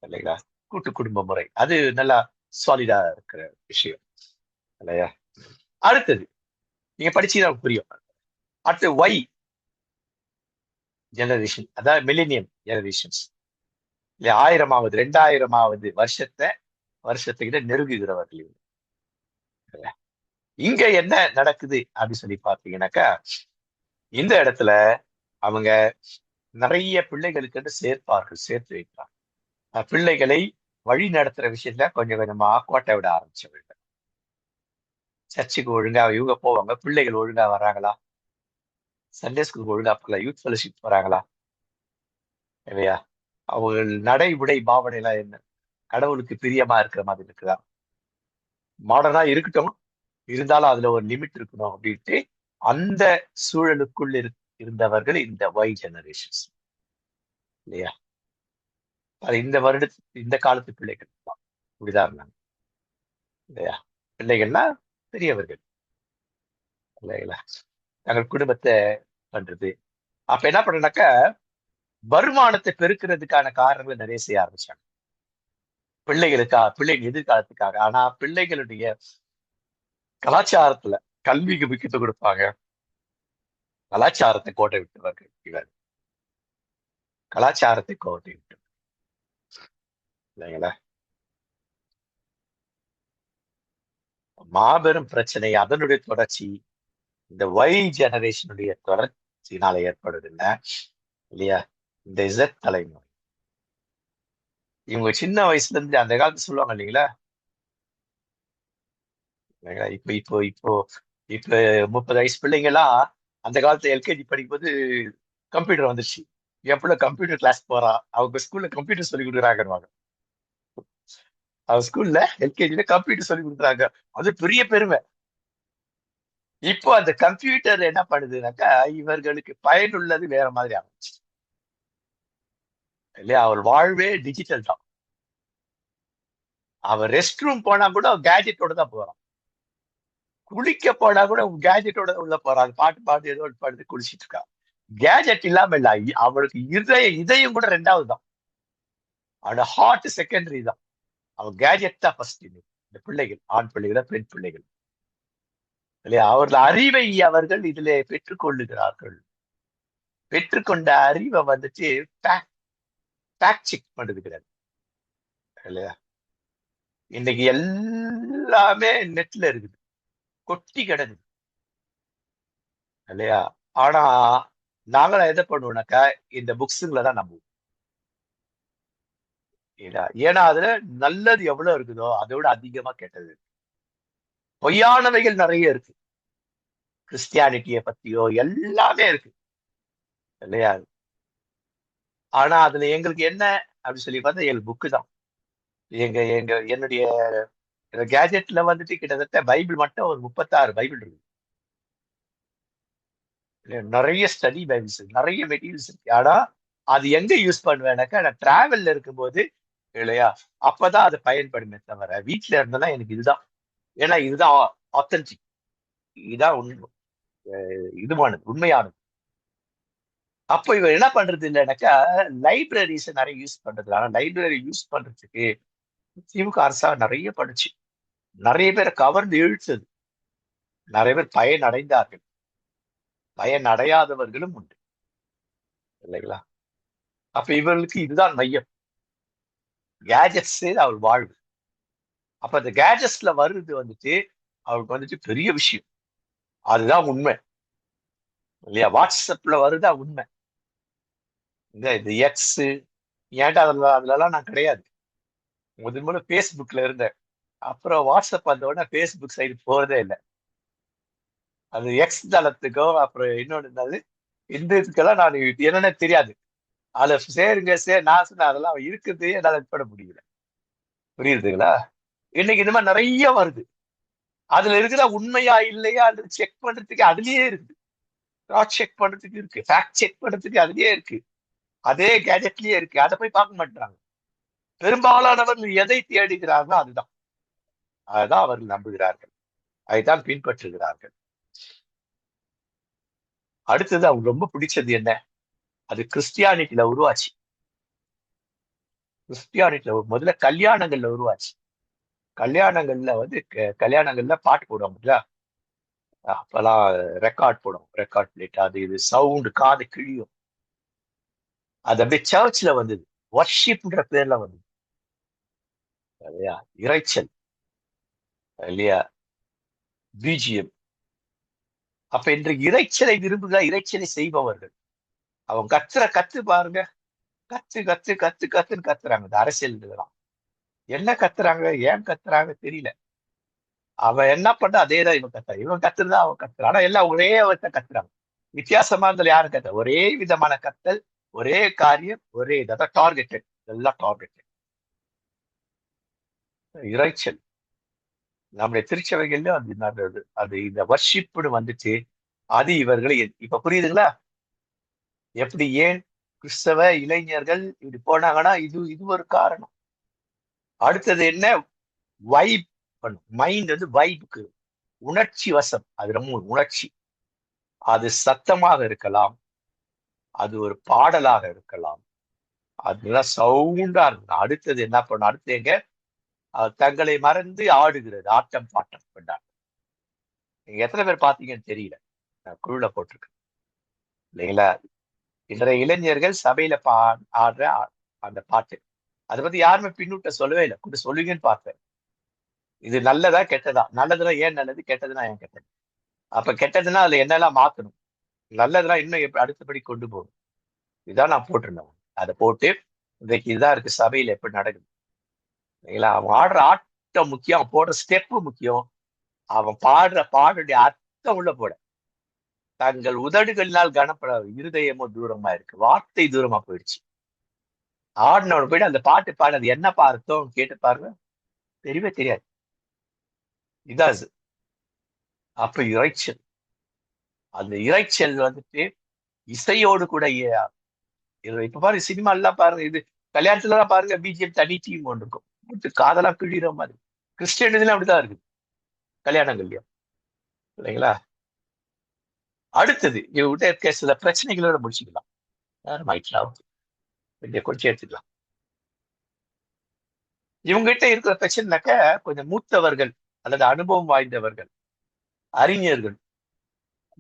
இல்லைங்களா. கூட்டு குடும்ப முறை அது நல்லா சாலிடா இருக்கிற விஷயம் இல்லையா. அடுத்தது நீங்க படிச்சீங்கன்னா புரியும். அடுத்து ஒய் ஜெனரேஷன், அதாவது மில்லினியம் ஜெனரேஷன்ஸ் இல்ல, 1000ஆவது 2000ஆவது வருஷத்துக்கிட்ட நெருங்குகிறவர்கள் இவங்க. இங்க என்ன நடக்குது அப்படின்னு சொல்லி பார்த்தீங்கன்னாக்கா, இந்த இடத்துல அவங்க நிறைய பிள்ளைகளுக்கு சேர்த்து வைக்கிறாங்க. பிள்ளைகளை வழி நடத்துற விஷயத்துல கொஞ்சம் கொஞ்சமா கோட்டை விட ஆரம்பிச்சவங்க. சர்ச்சுக்கு ஒழுங்கா இவங்க போவாங்க, பிள்ளைகள் ஒழுங்கா வர்றாங்களா, சண்டே ஸ்கூலுக்கு ஒழுங்கா போகல, யூத் ஃபெலோஷிப் போறாங்களா இல்லையா, அவர்கள் நடை உடை பாவனை எல்லாம் என்ன, கடவுளுக்கு பிரியமா இருக்கிற மாதிரி இருக்குதா, மாடர்னா இருக்கட்டும், இருந்தாலும் அதுல ஒரு லிமிட் இருக்கணும் அப்படின்ட்டு அந்த சூழலுக்குள் இருந்தவர்கள் இந்த ஒய் ஜெனரேஷன்ஸ் இல்லையா. அது இந்த காலத்து பிள்ளைகள் தான் இப்படிதான் இருந்தாங்க இல்லையா. பிள்ளைகள்னா பெரியவர்கள் இல்லைங்களா, தங்கள் குடும்பத்தை பண்றது. அப்ப என்ன பண்ணனாக்கா, வருமானத்தை பெருக்கிறதுக்கான காரணங்களை நிறைய செய்ய ஆரம்பிச்சாங்க பிள்ளைகளுக்காக, பிள்ளைகள் எதிர்காலத்துக்காக. ஆனா பிள்ளைகளுடைய கலாச்சாரத்துல கல்விக்கு முக்கியத்துவம் கொடுப்பாங்க. கலாச்சாரத்தை கோட்டை விட்டவர்கள் இவர். கலாச்சாரத்தை கோட்டை விட்டு இல்லைங்களா? மாபெரும் பிரச்சனை அதனுடைய தொடர்ச்சி. இந்த ஒய் ஜெனரேஷனுடைய தொடர்ச்சினால ஏற்படுது இல்லையா? இந்த இசட் தலைமுறை இவங்க சின்ன வயசுல இருந்து அந்த காலத்து சொல்லுவாங்க இல்லைங்களா? இப்போ இப்போ இப்போ இப்ப 30 வயசு பிள்ளைங்கலாம் அந்த காலத்துல எல்கேஜி படிக்கும்போது கம்ப்யூட்டர் வந்துருச்சு. என் பிள்ளை கம்ப்யூட்டர் கிளாஸ் போறா, அவங்க ஸ்கூல்ல கம்ப்யூட்டர் சொல்லி கொடுக்குறாங்க. அவங்க ஸ்கூல்ல எல்கேஜில கம்ப்யூட்டர் சொல்லி கொடுக்குறாங்க. அது பெரிய பெருமை. இப்போ அந்த கம்ப்யூட்டர் என்ன பண்ணுதுனாக்கா இவர்களுக்கு பயனுள்ளது வேற மாதிரி ஆரம்பிச்சு இல்லையா? அவர் வாழ்வே டிஜிட்டல் தான். அவன் ரெஸ்ட் ரூம் போனா கூட கேஜெட்டோட தான் போறான். குளிக்க போனா கூட கேஜெட்டோட உள்ள போறான். பாட்டு பாட்டு ஏதோ பாட்டு குளிச்சிட்டு இருக்கான். கேஜெட் இல்லாம இல்ல, அவனுக்கு இதயம் கூட ரெண்டாவது தான். அவனோட ஹார்ட் செகண்டரி தான். அவன் கேஜெட் தான் ஃபர்ஸ்ட். இந்த பிள்ளைகள், ஆண் பிள்ளைகள பெண் பிள்ளைகள் இல்லையா? அவர்கள் அறிவை அவர்கள் இதுல பெற்றுக்கொள்ளுகிறார்கள். பெற்றுக்கொண்ட அறிவை வந்துட்டு ஃபேக்ட் செக் பண்ணுது கிடையாது இல்லையா? இன்னைக்கு எல்லாமே நெட்ல இருக்குது, கொட்டி கிடக்குது இல்லையா? ஆனா நாங்களும் எதை பண்ணுவோம்னாக்கா இந்த புக்ஸுங்களை தான் நம்புவோம். ஏன்னா அதுல நல்லது எவ்வளவு இருக்குதோ அதை விட அதிகமா கெட்டது. பொய்யானவைகள் நிறைய இருக்கு. கிறிஸ்டியானிட்டியை பத்தியோ எல்லாமே இருக்கு இல்லையா? ஆனா அதுல எங்களுக்கு என்ன அப்படின்னு சொல்லி பார்த்தா எங்களுக்கு புக்கு தான். எங்க எங்க என்னுடைய கேஜெட்ல வந்துட்டு கிட்டத்தட்ட பைபிள் மட்டும் ஒரு 36 பைபிள் இருக்கு. நிறைய ஸ்டடி பைபிள்ஸ், நிறைய மெட்டீரியல்ஸ் இருக்கு. ஆனா அது எங்க யூஸ் பண்ணுவேனாக்கா நான் டிராவல்ல இருக்கும்போது இல்லையா, அப்பதான் அது பயன்படுமே தவிர வீட்டுல இருந்தேன்னா எனக்கு இதுதான். ஏன்னா இதுதான் ஆத்தன்டிக், இதுதான் இதுவானது, உண்மையானது. அப்போ இவன் என்ன பண்றது இல்லைனாக்கா லைப்ரரிஸ் நிறைய யூஸ் பண்றது. ஆனா லைப்ரரி யூஸ் பண்றதுக்கு திமுக அரசாங்கம் நிறைய படிச்சு நிறைய பேரை கவர்ந்து இழுத்தது. நிறைய பேர் பயன் அடைந்தார்கள், பயன் அடையாதவர்களும் உண்டு இல்லைங்களா? அப்ப இவர்களுக்கு இதுதான் மையம். கேஜெட்ஸ் அவள் வாழ்வு. அப்ப அந்த கேஜெட்ஸ்ல வருது வந்துட்டு அவளுக்கு வந்துட்டு பெரிய விஷயம். அதுதான் உண்மை இல்லையா? வாட்ஸ்அப்ல வருதா உண்மை. இந்த எக்ஸ் ஏன்டா அதுலலாம் நான் கிடையாது. முதல்ல பேஸ்புக்ல இருந்தேன். அப்புறம் வாட்ஸ்அப் வந்த உடனே பேஸ்புக் சைடு போறதே இல்லை. அது எக்ஸ் தளத்துக்கோ அப்புறம் இன்னொன்னு என்னது இந்த இதுக்கெல்லாம் நான் என்னன்னே தெரியாது. அதுல சேருங்க நான் சொன்னேன் அதெல்லாம் இருக்குது என்னால இது பண்ண முடியல. புரியுதுங்களா? இன்னைக்கு இந்த மாதிரி நிறைய வருது. அதுல இருக்குதா உண்மையா இல்லையா செக் பண்றதுக்கு அதுலயே இருக்கு. கிராஸ் செக் பண்றதுக்கு இருக்கு, ஃபேக்ட் செக் பண்றதுக்கு அதுலயே இருக்கு. அதே கேஜெட்லயே இருக்கு. அதை போய் பார்க்க மாட்டாங்க. பெரும்பாலானவர்கள் எதை தேடுகிறார்களோ அதுதான் அவர்கள் நம்புகிறார்கள், அதைத்தான் பின்பற்றுகிறார்கள். அடுத்தது அவங்க ரொம்ப பிடிச்சது என்ன? அது கிறிஸ்டியானிட்டியில உருவாச்சு. கிறிஸ்டியானிட்டியில முதல்ல கல்யாணங்கள்ல உருவாச்சு. கல்யாணங்கள்ல வந்து கல்யாணங்கள்ல பாட்டு போடுவாங்க. அப்பெல்லாம் ரெக்கார்ட் போடும், ரெக்கார்ட் பிளேட், அது இது சவுண்டு காது கிழியும். அது அப்படியே சர்ச்ல வந்தது, வர்ஷிப்ன்ற பேர்ல வந்தது இல்லையா? இறைச்சல் இல்லையா? பிஜிஎம். அப்ப இன்றைக்கு இறைச்சலை விரும்புகிற இறைச்சலை செய்பவர்கள் அவங்க கத்துற கத்து பாருங்க. கத்து கத்து கத்து கத்துன்னு கத்துறாங்க. இந்த அரசியல் இதெல்லாம் என்ன கத்துறாங்க, ஏன் கத்துறாங்க தெரியல. அவன் என்ன பண்ணா அதேதான் இவன் கத்துறான், இவன் கத்துறதா அவன் கத்துறான். ஆனா எல்லாம் ஒரே அவர்த்த கத்துறாங்க. வித்தியாசமா இருந்தாலும் யாரும் கத்த ஒரே விதமான கத்தல், ஒரே காரியம், ஒரே இதான் டார்கெட்டட். எல்லாம் டார்கெட்டட் இறைச்சல். நம்முடைய திருச்சபைகள்ல அது நடந்தது. அது இந்த வர்ஷிப்னு வந்துச்சு. அது இவர்களை இப்ப புரியுதுங்களா? எப்படி ஏன் கிறிஸ்தவ இளைஞர்கள் இப்படி போனாங்கன்னா இது இது ஒரு காரணம். அடுத்தது என்ன? வைப் பண்ணும். மைண்ட் வந்து வைப்புக்கு உணர்ச்சி வசம். அது ரொம்ப உணர்ச்சி. அது சத்தமாக இருக்கலாம், அது ஒரு பாடலாக இருக்கலாம், அதுதான் சவுண்டா இருக்கும். அடுத்தது என்ன பண்ணும்? அடுத்து எங்க தங்களை மறந்து ஆடுகிறது, ஆட்டம் பாட்டம் கொண்டாடு. நீங்க எத்தனை பேர் பார்த்தீங்கன்னு தெரியல. நான் குழுல போட்டிருக்கேன் இல்லைங்களா? இன்றைய இளைஞர்கள் சபையில ஆடுற அந்த பாட்டு, அதை பத்தி யாருமே பின்னூட்ட சொல்லவே இல்லை. கூட சொல்லுவீங்கன்னு பார்த்தேன். இது நல்லதா கெட்டதா? நல்லதுன்னா ஏன் நல்லது, கெட்டதுன்னா ஏன் கெட்டது? அப்ப கெட்டதுன்னா அதுல என்னெல்லாம் மாத்தணும், நல்லதுன்னா இன்னும் எப்படி அடுத்தபடி கொண்டு போகணும். இதான் நான் போட்டிருந்தேன். அதை போட்டு இன்னைக்கு இதான் இருக்கு சபையில எப்படி நடக்குது இல்லைங்களா? அவன் ஆடுற ஆட்டம் முக்கியம், அவன் போடுற ஸ்டெப்பு முக்கியம், அவன் பாடுற பாடுடைய அர்த்தம் உள்ள போட. தங்கள் உதடுகளினால் கனப்பட இருதயமோ தூரமா இருக்கு, வார்த்தை தூரமா போயிடுச்சு. ஆடினவன் போயிட்டு அந்த பாட்டு பாடுறது என்னப்பா அர்த்தம் கேட்டு பாருங்க, தெரியவே தெரியாது. இதான் அது. அப்ப இறைச்சல், அந்த இறைச்சல் வந்துட்டு இசையோடு கூட இப்ப பாருங்க சினிமா எல்லாம் பாருங்க, இது கல்யாணத்துல எல்லாம் பாருங்க பிஜிஎம் தனி டீம் ஒன்று இருக்கும், போட்டு காதெல்லாம் கிழிற மாதிரி. கிறிஸ்டியன் இதுல அப்படிதான் இருக்குது கல்யாணங்கள்லயும் இல்லைங்களா? அடுத்தது இவங்ககிட்ட இருக்க சில பிரச்சனைகளோட முடிச்சுக்கலாம். நேரம் ஆயிட்டலாம், கொஞ்சம் எடுத்துக்கலாம். இவங்ககிட்ட இருக்கிற பிரச்சனைனாக்க கொஞ்சம் மூத்தவர்கள் அல்லது அனுபவம் வாய்ந்தவர்கள், அறிஞர்கள்,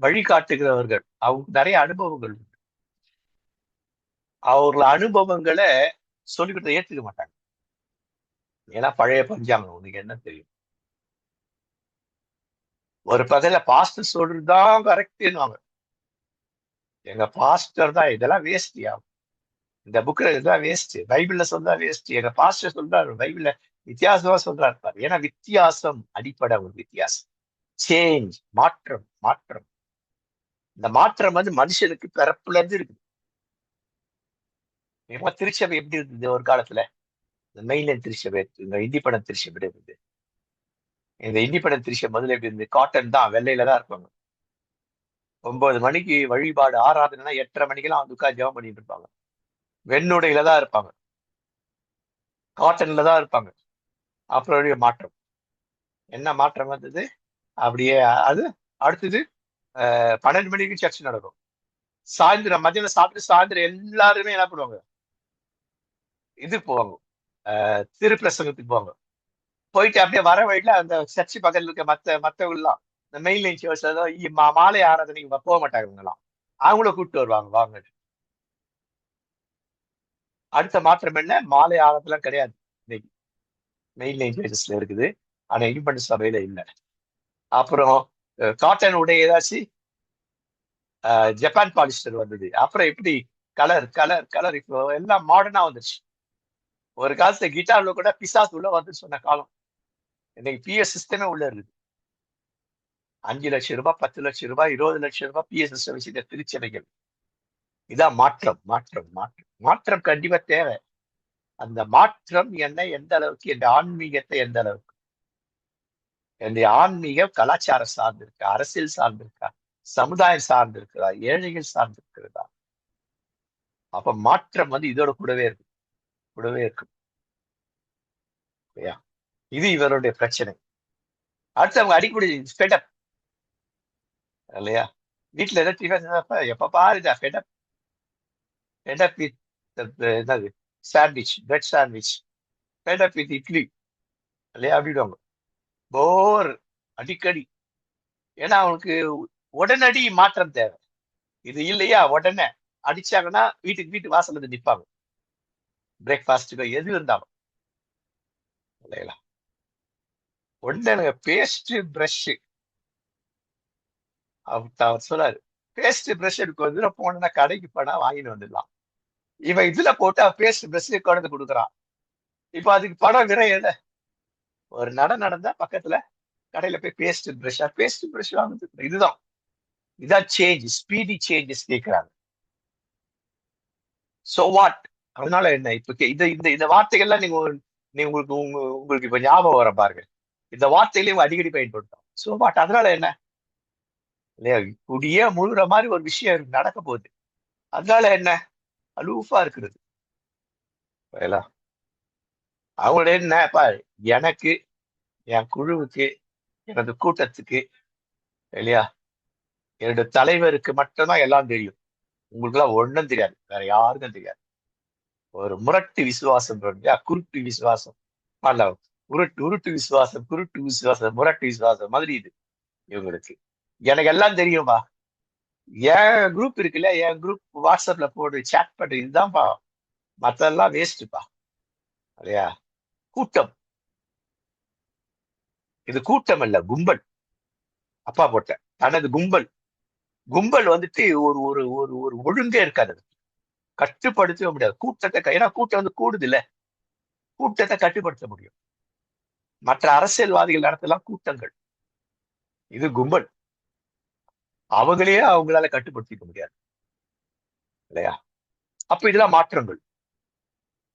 வழிகாட்டுகிறவர்கள், அவங்க நிறைய அனுபவங்கள் உண்டு. அவர்கள் அனுபவங்களை சொல்லிக்கிட்ட ஏற்றுக்க மாட்டாங்க. ஏன்னா பழைய பஞ்சாங்கம் உனக்கு என்ன தெரியும். ஒரு பகல பாஸ்டர் சொல்றதுதான் கரெக்ட்னுவாங்க. எங்க பாஸ்டர் தான் இதெல்லாம் வேஸ்டியா, இந்த புக்ல இதெல்லாம் வேஸ்ட், பைபிள்ல சொல்றா வேஸ்ட், எங்க பாஸ்டர் சொல்றாரு பைபிள்ல வித்தியாசமா சொல்றாரு பாரு. ஏன்னா வித்தியாசம் அடிப்படை, ஒரு வித்தியாசம், சேஞ்ச், மாற்றம். மாற்றம், இந்த மாற்றம் வந்து மனுஷனுக்கு பிறப்புல இருந்து இருக்குது. இப்ப திருச்சபை எப்படி இருந்தது ஒரு காலத்துல? இந்த மெயின்லைன் திருச்சபை, இந்த இண்டிபெண்டன்ட் திருச்சபை இருந்தது. இந்த இண்டிபெண்டன்ட் திருச்சபை முதல்ல எப்படி இருந்தது? காட்டன் தான், வெள்ளையில தான் இருப்பாங்க. 9 மணிக்கு வழிபாடு ஆராதனைனா 8:30 மணிக்கெல்லாம் வந்து உட்கார்ந்து ஜெபம் பண்ணிட்டு இருப்பாங்க. வெண்ணுடையில தான் இருப்பாங்க, காட்டன்ல தான் இருப்பாங்க. அப்புறம் மாற்றம், என்ன மாற்றம் வந்தது? அப்படியே அது அடுத்தது 12 மணிக்கு சர்ச் நடக்கும். சாயந்தரம் மதியம் சாப்பிட்டு சாயந்தரம் எல்லாருமே என்ன பண்ணுவாங்க? இது போவாங்க, திருப்பிரசங்கத்துக்கு போவாங்க. போயிட்டு அப்படியே வர வழியில அந்த சர்ச்சு பக்கத்துல இருக்க மத்தவங்கலாம் இந்த மெயின் லைன் சர்ச் மாலை ஆராதனைக்கு போக மாட்டாங்க இவங்கலாம். அவங்கள கூப்பிட்டு வருவாங்க, வாங்க. அடுத்த மாற்றம் என்ன? மாலை ஆராதனை கிடையாது இன்னைக்கு, மெயின் லைன் சர்ச்சஸ்ல இருக்குது, ஆனா இண்டிபெண்டன்ட் சபையில இல்லை. அப்புறம் காட்டன் உடை ஏதாச்சும் ஜப்பான் பாலிஸ்டர் வந்தது. அப்புறம் எப்படி கலர் கலர் கலர், இப்போ எல்லாம் மாடர்னா வந்துருச்சு. ஒரு காலத்துல கிட்டார்ல கூட பிசாஸ் உள்ள வந்து சொன்ன காலம். இன்னைக்கு பிஎஸ் சிஸ்டமே உள்ள இருக்குது. 5 லட்சம் ரூபாய், 10 லட்சம் ரூபாய், 20 லட்சம் ரூபாய் பிஎஸ் சிஸ்டம் வச்சுக்க திருச்சபைகள். இதான் மாற்றம். மாற்றம், மாற்றம், மாற்றம் கண்டிப்பா தேவை. அந்த மாற்றம் என்ன, எந்த அளவுக்கு என் ஆன்மீகத்தை, எந்த அளவுக்கு என்னுடைய ஆன்மீகம் கலாச்சாரம் சார்ந்திருக்கா, அரசியல் சார்ந்திருக்கா, சமுதாயம் சார்ந்திருக்கிறா, ஏழைகள் சார்ந்திருக்கிறதா? அப்ப மாற்றம் வந்து இதோட கூடவே இருக்கு, கூடவே இருக்கும் இல்லையா? இது இவருடைய பிரச்சனை. அடுத்து அவங்க அடிக்கடி ஃபெடப் இல்லையா? வீட்டுல ஏதாவது எப்ப பாருங்க ஃபெடப், ஃபெடப் வித் என்னது sandwich, bread sandwich, fed up with idli இல்லையா அப்படிடுவாங்க. போர் அடிக்கடி. ஏன்னா அவனுக்கு உடனடி மாற்றம் தேவை. இது இல்லையா உடனே அடிச்சாங்கன்னா வீட்டு வாசல் வந்து நிற்பாங்க, பிரேக்ஃபாஸ்ட்டுக்கோ எது இருந்தாலும் இல்லைங்களா? உடனே பேஸ்ட் பிரஷ், அவர் சொல்லாரு பேஸ்ட் பிரஷ் எடுக்க வந்து போனா கடைக்கு போனா வாங்கிட்டு வந்துடலாம். இவன் இதுல போட்டு பேஸ்ட் பிரஷ் கொண்டு கொடுக்குறான். இப்ப அதுக்கு பணம் விரையில ஒரு நடந்தா பக்கத்துல கடையில போய் பேஸ்ட் பிரஷ் வாங்குது. இதான் சேஞ்ச், ஸ்பீடி சேஞ்சஸ் கேட்கிறாங்க. So what? அதனால என்ன? இப்ப இந்த இந்த இந்த வார்த்தைகள்லாம் நீங்க உங்களுக்கு இப்ப ஞாபகம் வர பாருங்க. இந்த வார்த்தையில அடிக்கடி பயன்படுத்தும். So what? அதனால என்ன இல்லையா? குடியே முழுற மாதிரி ஒரு விஷயம் நடக்க போகுது, அதனால என்ன? அலூஃபா இருக்கிறது. அவங்களோட என்னப்பா, எனக்கு, என் குழுவுக்கு, எனது கூட்டத்துக்கு இல்லையா, என்னுடைய தலைவருக்கு மட்டும்தான் எல்லாம் தெரியும். உங்களுக்கு எல்லாம் ஒண்ணும் தெரியாது, வேற யாருக்கும் தெரியாது. ஒரு முரட்டு விசுவாசம் இல்லையா, குருட்டு விசுவாசம் அல்ல, உருட்டு உருட்டு விசுவாசம், குருட்டு விசுவாசம், முரட்டு விசுவாசம் மாதிரி இது இவங்களுக்கு. எனக்கு எல்லாம் தெரியும்பா. என் குரூப் இருக்குல்ல, என் குரூப் வாட்ஸ்அப்ல போடு, சேட் பண்ணு, இதுதான்ப்பா. மத்தெல்லாம் வேஸ்ட்டுப்பா. இல்லையா? கூட்டம். இது கூட்டம் அல்ல, கும்பல். அப்பா போட்ட தனது கும்பல். கும்பல் வந்துட்டு ஒரு ஒரு ஒரு ஒரு ஒழுங்கே இருக்காது. கட்டுப்படுத்தவே முடியாது கூட்டத்தை. ஏன்னா கூட்டம் வந்து கூடுது இல்ல, கூட்டத்தை கட்டுப்படுத்த முடியும். மற்ற அரசியல்வாதிகள் நடத்தலாம் கூட்டங்கள். இது கும்பல். அவங்களையே அவங்களால கட்டுப்படுத்திக்க முடியாது இல்லையா? அப்ப இதெல்லாம் மாற்றங்கள்.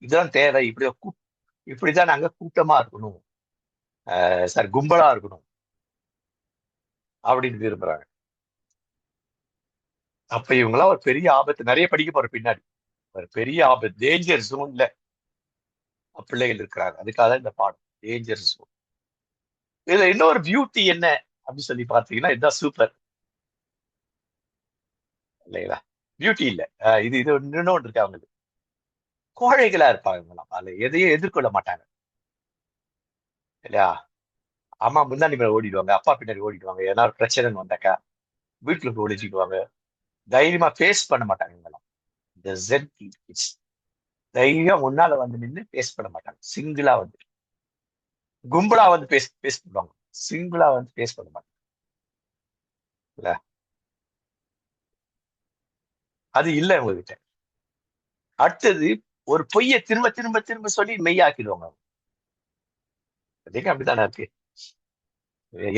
இதெல்லாம் தேவை. இப்படிதான் நாங்க கூட்டமா இருக்கணும், சார் கும்பலா இருக்கணும் அப்படின்னு விரும்புறாங்க. அப்ப இவங்கெல்லாம் ஒரு பெரிய ஆபத்து. நிறைய படிக்க போற பின்னாடி ஒரு பெரிய ஆபத்து, டேஞ்சர் ஜோன்ல பிள்ளைகள் இருக்கிறாங்க. அதுக்காக தான் இந்த பாடம், டேஞ்சர் ஜோன். இதுல இன்னொரு பியூட்டி என்ன அப்படின்னு சொல்லி பார்த்தீங்கன்னா, இதுதான் சூப்பர் இல்லைங்களா? பியூட்டி இல்ல, இது இது இன்னொன்று இருக்கு. அவங்களுக்கு கோழைகளா இருப்பாங்க. அதுல எதையும் எதிர்கொள்ள மாட்டாங்க இல்லையா? அம்மா முன்னாடி மேல ஓடிடுவாங்க, அப்பா பின்னாடி ஓடிடுவாங்க. ஏன்னா ஒரு பிரச்சனைன்னு வந்தாக்கா வீட்டுல போய் ஒழிச்சுக்குவாங்க. தைரியமா ஃபேஸ் பண்ண மாட்டாங்க இவங்கெல்லாம். இந்த ஜென் கிட்ஸ் தைரியம் முன்னால வந்து நின்று ஃபேஸ் பண்ண மாட்டாங்க. சிங்கிளா வந்து, கும்பலா வந்து பேஸ் பண்ணுவாங்க. சிங்கிளா வந்து ஃபேஸ் பண்ண மாட்டாங்க இல்ல. அது இல்ல உங்ககிட்ட. அடுத்தது, ஒரு பொய்யை திரும்ப திரும்ப திரும்ப சொல்லி மெய்யாக்கிடுவாங்க. அப்படித்தானே இருக்கு.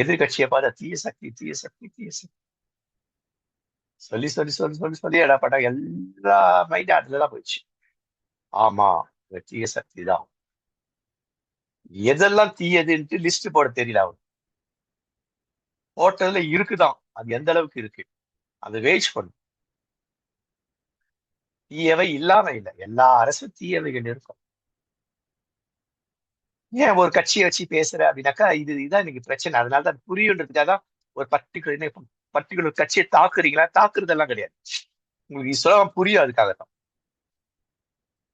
எதிர்கட்சியை பார்த்தா தீய சக்தி, தீய சக்தி, தீய சக்தி சொல்லி சொல்லி சொல்லி சொல்லி சொல்லி என்ன பண்ணாங்க, எல்லா மைண்ட் அதுலதான் போயிடுச்சு. ஆமா, இந்த தீய சக்தி தான். எதெல்லாம் தீயதுன்ட்டு லிஸ்ட் போட தெரியல அவன். போட்டதுல இருக்குதான், அது எந்த அளவுக்கு இருக்கு அது வேஜ் பண்ணும். தீயவை இல்லாம இல்லை, எல்லா அரசும் தீயவைகள் இருக்கும். ஏன் ஒரு கட்சியை வச்சு பேசுற அப்படின்னாக்கா, இதுதான் இன்னைக்கு பிரச்சனை. அதனாலதான் புரியுன்றதுக்காக தான் ஒரு பர்டிகுலர் கட்சியை தாக்குறீங்களா, தாக்குறதெல்லாம் கிடையாது. உங்களுக்கு சொல்ல புரியும், அதுக்காக தான்.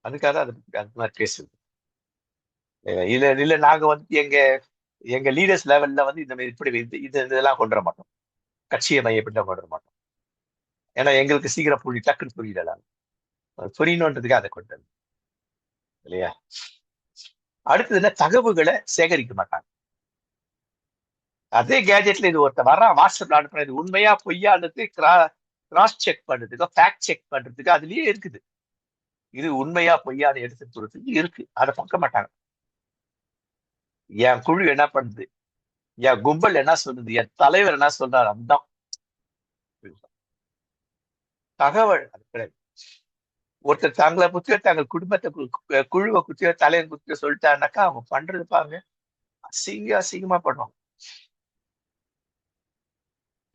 அதுக்காக தான் அது மாதிரி பேசுது. இல்ல இல்ல, நாங்க வந்து எங்க எங்க லீடர்ஸ் லெவல்ல வந்து இந்த மாதிரி இப்படி இதெல்லாம் கொண்டு வர மாட்டோம். கட்சியை மையப்பட்டு கொண்டு வர மாட்டோம். ஏன்னா எங்களுக்கு சீக்கிரம் டக்குன்னு புரியல. புரியணுன்றதுக்காக அதை கொண்டு வரணும் இல்லையா? அடுத்தது என்ன, தகவல்களை சேகரிக்க மாட்டாங்க. அதே கேஜெட்ல இது ஒருத்தர் வர்றான், வாட்ஸ்அப்ல அனுப்புறது உண்மையா பொய்யானது கிராஸ் செக் பண்றதுக்கு, ஃபேக்ட் செக் பண்றதுக்கு அதுலயே இருக்குது. இது உண்மையா பொய்யான்னு எடுத்து சொல்றதுக்கு இருக்கு. அதை பார்க்க மாட்டாங்க. என் குழு என்ன பண்ணுது, என் கும்பல் என்ன சொல்லுது, என் தலைவர் என்ன சொல்றாரு, அதுதான் தகவல். அது கிடையாது. ஒருத்தர் தங்களை பத்தியோ தங்கள் குடும்பத்தை குழுவை பத்தியோ தலைவன் பத்தியோ சொல்லிட்டாருனாக்கா அவங்க பண்றது பாருங்க, அசிங்கமா பண்ணுவாங்க.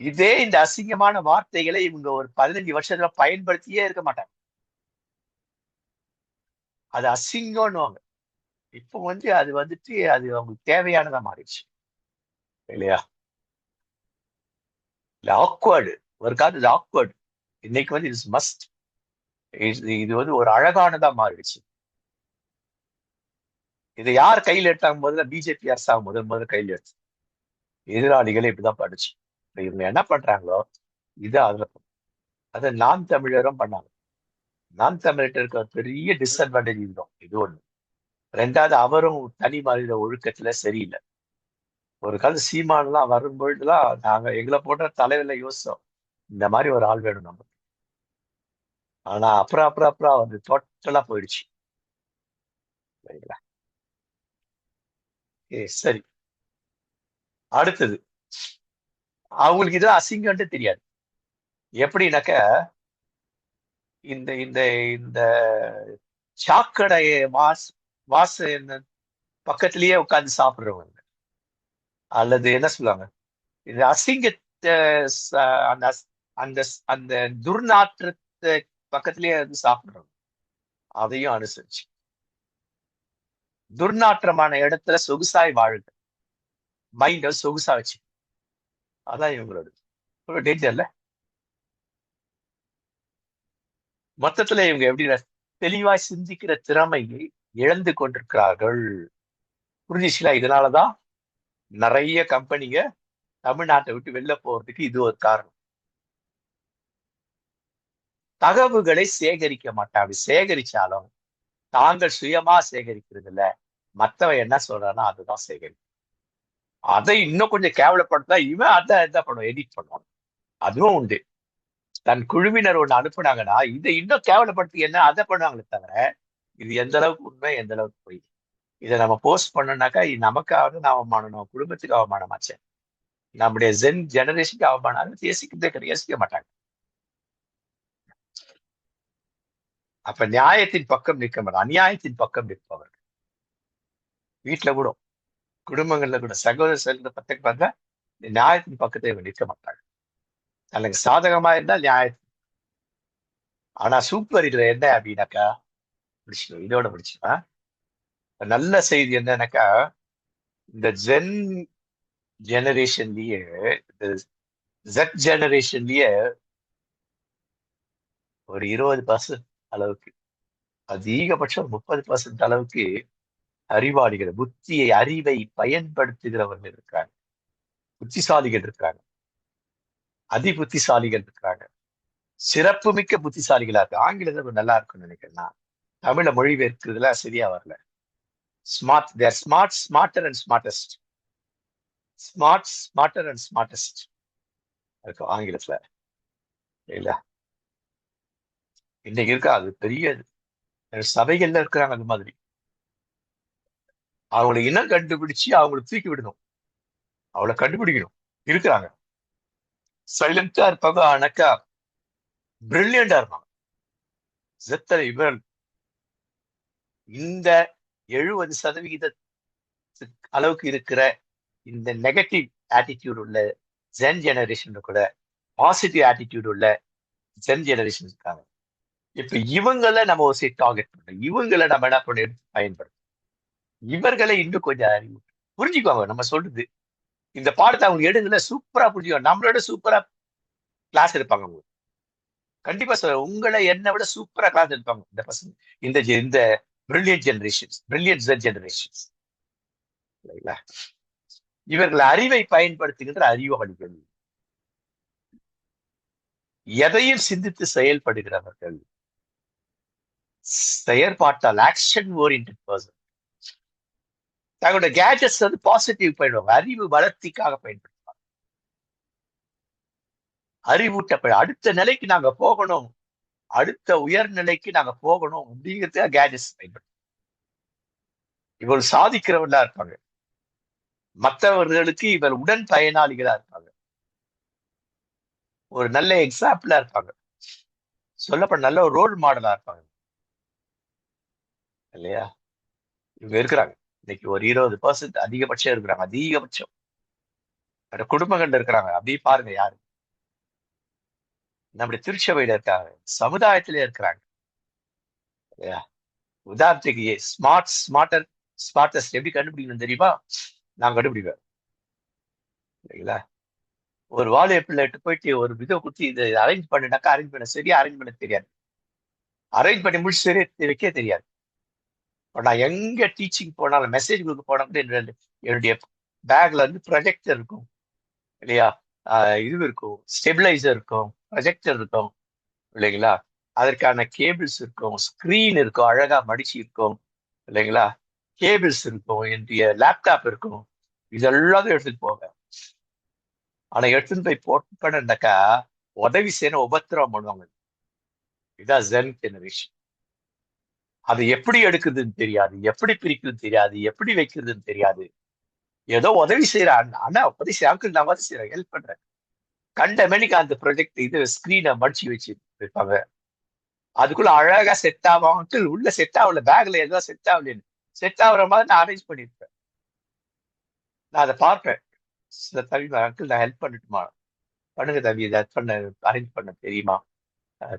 இதே இந்த அசிங்கமான வார்த்தைகளை இவங்க ஒரு 15 வருஷத்துல பயன்படுத்தியே இருக்க மாட்டாங்க. அது அசிங்கம்னுவாங்க. இப்போ வந்து அது வந்துட்டு அது அவங்களுக்கு தேவையானதா மாறிடுச்சு இல்லையா? இல்ல ஆக்வர்டு, ஒரு காலத்து இது ஆக்வர்டு, இன்னைக்கு வந்து இட்ஸ் மஸ்ட். இது வந்து ஒரு அழகானதா மாறிடுச்சு. இதை யார் கையில் எடுத்தாங்க? முதல்ல பிஜேபி அரசாங்கம் முதல்ல கையில் எடுத்து, எதிராளிகளை இப்படிதான் படிச்சு. இவங்க என்ன பண்றாங்களோ இது அதுல, அதை நான் தமிழரும் பண்ணாங்க. நான் தமிழர் இருக்க ஒரு பெரிய டிஸ்அட்வான்டேஜ் இதுதான். இது ஒண்ணு. ரெண்டாவது, அவரும் தனி மனித ஒழுக்கத்துல சரியில்லை. ஒரு காலத்து சீமானெல்லாம் வரும்பொழுதுலாம் நாங்க எங்களை போன்ற தலைவர்ல யோசிச்சோம், இந்த மாதிரி ஒரு ஆள் வேணும் நமக்கு. ஆனா அப்புறம் அப்புறம் அப்புறம் வந்து டோட்டலா போயிடுச்சு. சரிங்களா? சரி. அடுத்தது, அவங்களுக்கு இது அசிங்கம்ட்டு தெரியாது. எப்படின்னாக்க, இந்த இந்த இந்த சாக்கடைய வாச என்ன பக்கத்திலேயே உட்கார்ந்து சாப்பிடுறவங்க, அல்லது என்ன சொல்லுவாங்க, இந்த அசிங்கத்தை, அந்த அந்த அந்த துர்நாற்றத்தை பக்கத்திலேயே வந்து சாப்பிடுறவங்க, அதையும் அனுசரிச்சு துர்நாற்றமான இடத்துல சொகுசாய் வாழுங்க. மைண்ட சொகுசா வச்சு, அதான் இவங்களோட ஒரு டேஞ்சர்ல. மொத்தத்துல இவங்க எப்படி தெளிவாய் சிந்திக்கிற திறமையை இழந்து கொண்டிருக்கிறார்கள். புரிஞ்சிச்சுல? இதனாலதான் நிறைய கம்பெனிங்க தமிழ்நாட்டை விட்டு வெளில போறதுக்கு இது ஒரு காரணம். தகவல்களை சேகரிக்க மாட்டாங்க. சேகரிச்சாலும் தாங்கள் சுயமா சேகரிக்கிறது இல்ல. மத்தவன் என்ன சொல்றானோ அதுதான் சேகரிக்கும். அதை இன்னும் கொஞ்சம் கேவலப்படுத்தா இவன் அதை என்ன பண்ணுவான், எடிட் பண்ணுவான். அதுவும் உண்டு. தன் குழுவினர் ஒண்ணு அனுப்புனாங்கன்னா இதை இன்னும் கேவலப்படுத்தி என்ன அதை பண்ணுவாங்களே தவிர இது எந்த அளவுக்கு உண்மை எந்த அளவுக்கு பொய். இதை நம்ம போஸ்ட் பண்ணோம்னாக்கா இது நமக்காக அவமானம், நம்ம குடும்பத்துக்கு அவமானமாச்சே. நம்முடைய ஜென் ஜெனரேஷனுக்கு அவமானம் யோசிக்கிறதே கிடையாது, யோசிக்க மாட்டாங்க. அப்ப நியாயத்தின் பக்கம் நிற்க மாட்டாங்க, அநியாயத்தின் பக்கம் நிற்பவர்கள். வீட்டுல கூட, குடும்பங்கள்ல கூட சகோதர சேர்ந்த பத்துக்கு பார்த்தா நியாயத்தின் பக்கத்தை இவங்க நிற்க மாட்டாங்க. எனக்கு சாதகமா இருந்தால் நியாயத்தின். ஆனா சூப்பர் இதுல என்ன அப்படின்னாக்கா, முடிச்சிடும் இதோட முடிச்சுன்னா நல்ல செய்தி என்னன்னாக்கா, இந்த ஜென் ஜெனரேஷன்லயே, இந்த ஜெட் ஜெனரேஷன்லயே ஒரு 20% அளவுக்கு, அதிகபட்சம் 30% அளவுக்கு அறிவாளிகள், புத்தியை அறிவை பயன்படுத்துகிறவர்கள் இருக்கிறாங்க, புத்திசாலிகள் இருக்கிறாங்க, அதி புத்திசாலிகள் இருக்கிறாங்க, சிறப்பு மிக்க புத்திசாலிகளா இருக்கு. ஆங்கிலத்துல நல்லா இருக்கும்னு நினைக்கிறேன். தமிழ மொழிபெயர்க்கிறதுல சரியா வரல. Smart, there smart, smarter and smartest. Smart, smarter and smartest இருக்கும் ஆங்கிலத்துல, இல்ல இன்னைக்கு இருக்கா அது பெரிய சபைகள்ல இருக்கிறாங்க. அந்த மாதிரி அவங்களை இனம் கண்டுபிடிச்சு அவங்களை தூக்கி விடணும், அவளை கண்டுபிடிக்கணும். இருக்கிறாங்க, சைலண்டா இருப்பாங்க, ஆனாக்கா பிரில்லியண்டா இருப்பாங்க. செத்தனை இவர்கள் இந்த 70% அளவுக்கு இருக்கிற இந்த நெகட்டிவ் ஆட்டிடியூட் உள்ள ஜென் ஜெனரேஷன் கூட பாசிட்டிவ் ஆட்டிடியூட் உள்ள ஜென் ஜெனரேஷன் இருக்காங்க. இப்ப இவங்களை நம்ம ஒரு டார்கெட் பண்ணணும், இவங்களை நம்ம என்ன பண்ண எடுத்து பயன்படுத்தணும். இவர்களை இன்னும் கொஞ்சம் அறிவு புரிஞ்சுக்குவாங்க நம்ம சொல்றது. இந்த பாடத்தை அவங்க எடுங்கல சூப்பரா புரிஞ்சுக்குவாங்க, நம்மளோட சூப்பரா கிளாஸ் எடுப்பாங்க. அவங்க கண்டிப்பா சொல்ற, உங்களை என்னை விட சூப்பரா கிளாஸ் எடுப்பாங்க இந்த பசங்க. இந்த brilliant generations, brilliant gen generations. இவர்கள் அறிவை பயன்படுத்துகின்ற அறிவாளிகள், எதையும் சிந்தித்து செயல்படுகிறவர்கள், செயற்பாட்டால் ஆக்ஷன் ஓரியன்டட் பர்சன். தங்களோட கேஜெட்ஸ் வந்து பாசிட்டிவ் பயன்படுவாங்க, அறிவு வளர்த்திக்காக பயன்படுத்துவாங்க. அறிவூட்டப்பட அடுத்த நிலைக்கு நாங்க போகணும், அடுத்த உயர்நிலைக்கு நாங்க போகணும் அப்படிங்கிறதுக்காக கேஜெட்ஸ் பயன்படுத்தும். இவர்கள் சாதிக்கிறவர்களா இருப்பாங்க, மற்றவர்களுக்கு இவர் உடன் பயனாளிகளா இருப்பாங்க, ஒரு நல்ல எக்ஸாம்பிளா இருப்பாங்க, சொல்லப்பட நல்ல ஒரு ரோல் மாடலா இருப்பாங்க, இல்லையா? இவங்க இருக்கிறாங்க இன்னைக்கு ஒரு 20% அதிகபட்சம் இருக்கிறாங்க, அதிகபட்சம் குடும்பங்கள்ல இருக்கிறாங்க. அப்படியே பாருங்க யாரு நம்முடைய திருச்சபையில இருக்காங்க, சமுதாயத்திலே இருக்கிறாங்க, இல்லையா? உதாரணத்துக்கு ஸ்மார்ட்டர் ஸ்மார்ட்டஸ்ட் எப்படி கண்டுபிடிக்கணும் தெரியுமா? நான் கண்டுபிடிப்பேன், இல்லைங்களா? ஒரு வாழைப்பிள்ளைட்டு போயிட்டு ஒரு விதை குத்தி இதை அரேஞ்ச் பண்ணினாக்கா அரேஞ்ச் பண்ண சரியா அரேஞ்ச் பண்ண தெரியாது, அரேஞ்ச் பண்ணி முடிச்சு சரியா வைக்க தெரியாது. நான் எங்க டீச்சிங் போனாலும் மெசேஜ் கொடுக்க போனா கூட என்னுடைய பேக்ல வந்து ப்ரொஜெக்டர் இருக்கும், இல்லையா? இது இருக்கும், ஸ்டெபிளைசர் இருக்கும், ப்ரொஜெக்டர் இருக்கும், இல்லைங்களா? அதற்கான கேபிள்ஸ் இருக்கும், ஸ்கிரீன் இருக்கும், அழகா மடிச்சு இருக்கும், இல்லைங்களா? கேபிள்ஸ் இருக்கும், என்னுடைய லேப்டாப் இருக்கும், இதெல்லாம் எடுத்துட்டு போவேன். ஆனா எடுத்துட்டு போய் போட்டுக்கணும்னாக்கா உதவி செய்யணும், உபத்திரவம் பண்ணுவாங்க. இதான் ஜென் ஜெனரேஷன். அது எப்படி எடுக்குதுன்னு தெரியாது, எப்படி பிரிக்குதுன்னு தெரியாது, எப்படி வைக்கிறதுன்னு தெரியாது. ஏதோ உதவி செய்யறான், ஆனா உதவி செய்ய அங்கிள் நான் உதவி செய்யறேன், ஹெல்ப் பண்றேன். கண்ட மணிக்கு அந்த ப்ரொஜெக்ட் இது ஸ்கிரீனை மடிச்சு வச்சு வைப்பாங்க. அதுக்குள்ள அழகா செட் ஆகும், அங்கிள் உள்ள செட் ஆகல, பேக்ல ஏதோ செட் ஆகலன்னு, செட் ஆகுற மாதிரி நான் அரேஞ்ச் பண்ணிருப்பேன். நான் அதை பார்ப்பேன், சில தம்பி அங்கிள் நான் ஹெல்ப் பண்ணட்டுமா, பண்ணுங்க தம்பி, இதை பண்ண அரேஞ்ச் பண்ண தெரியுமா?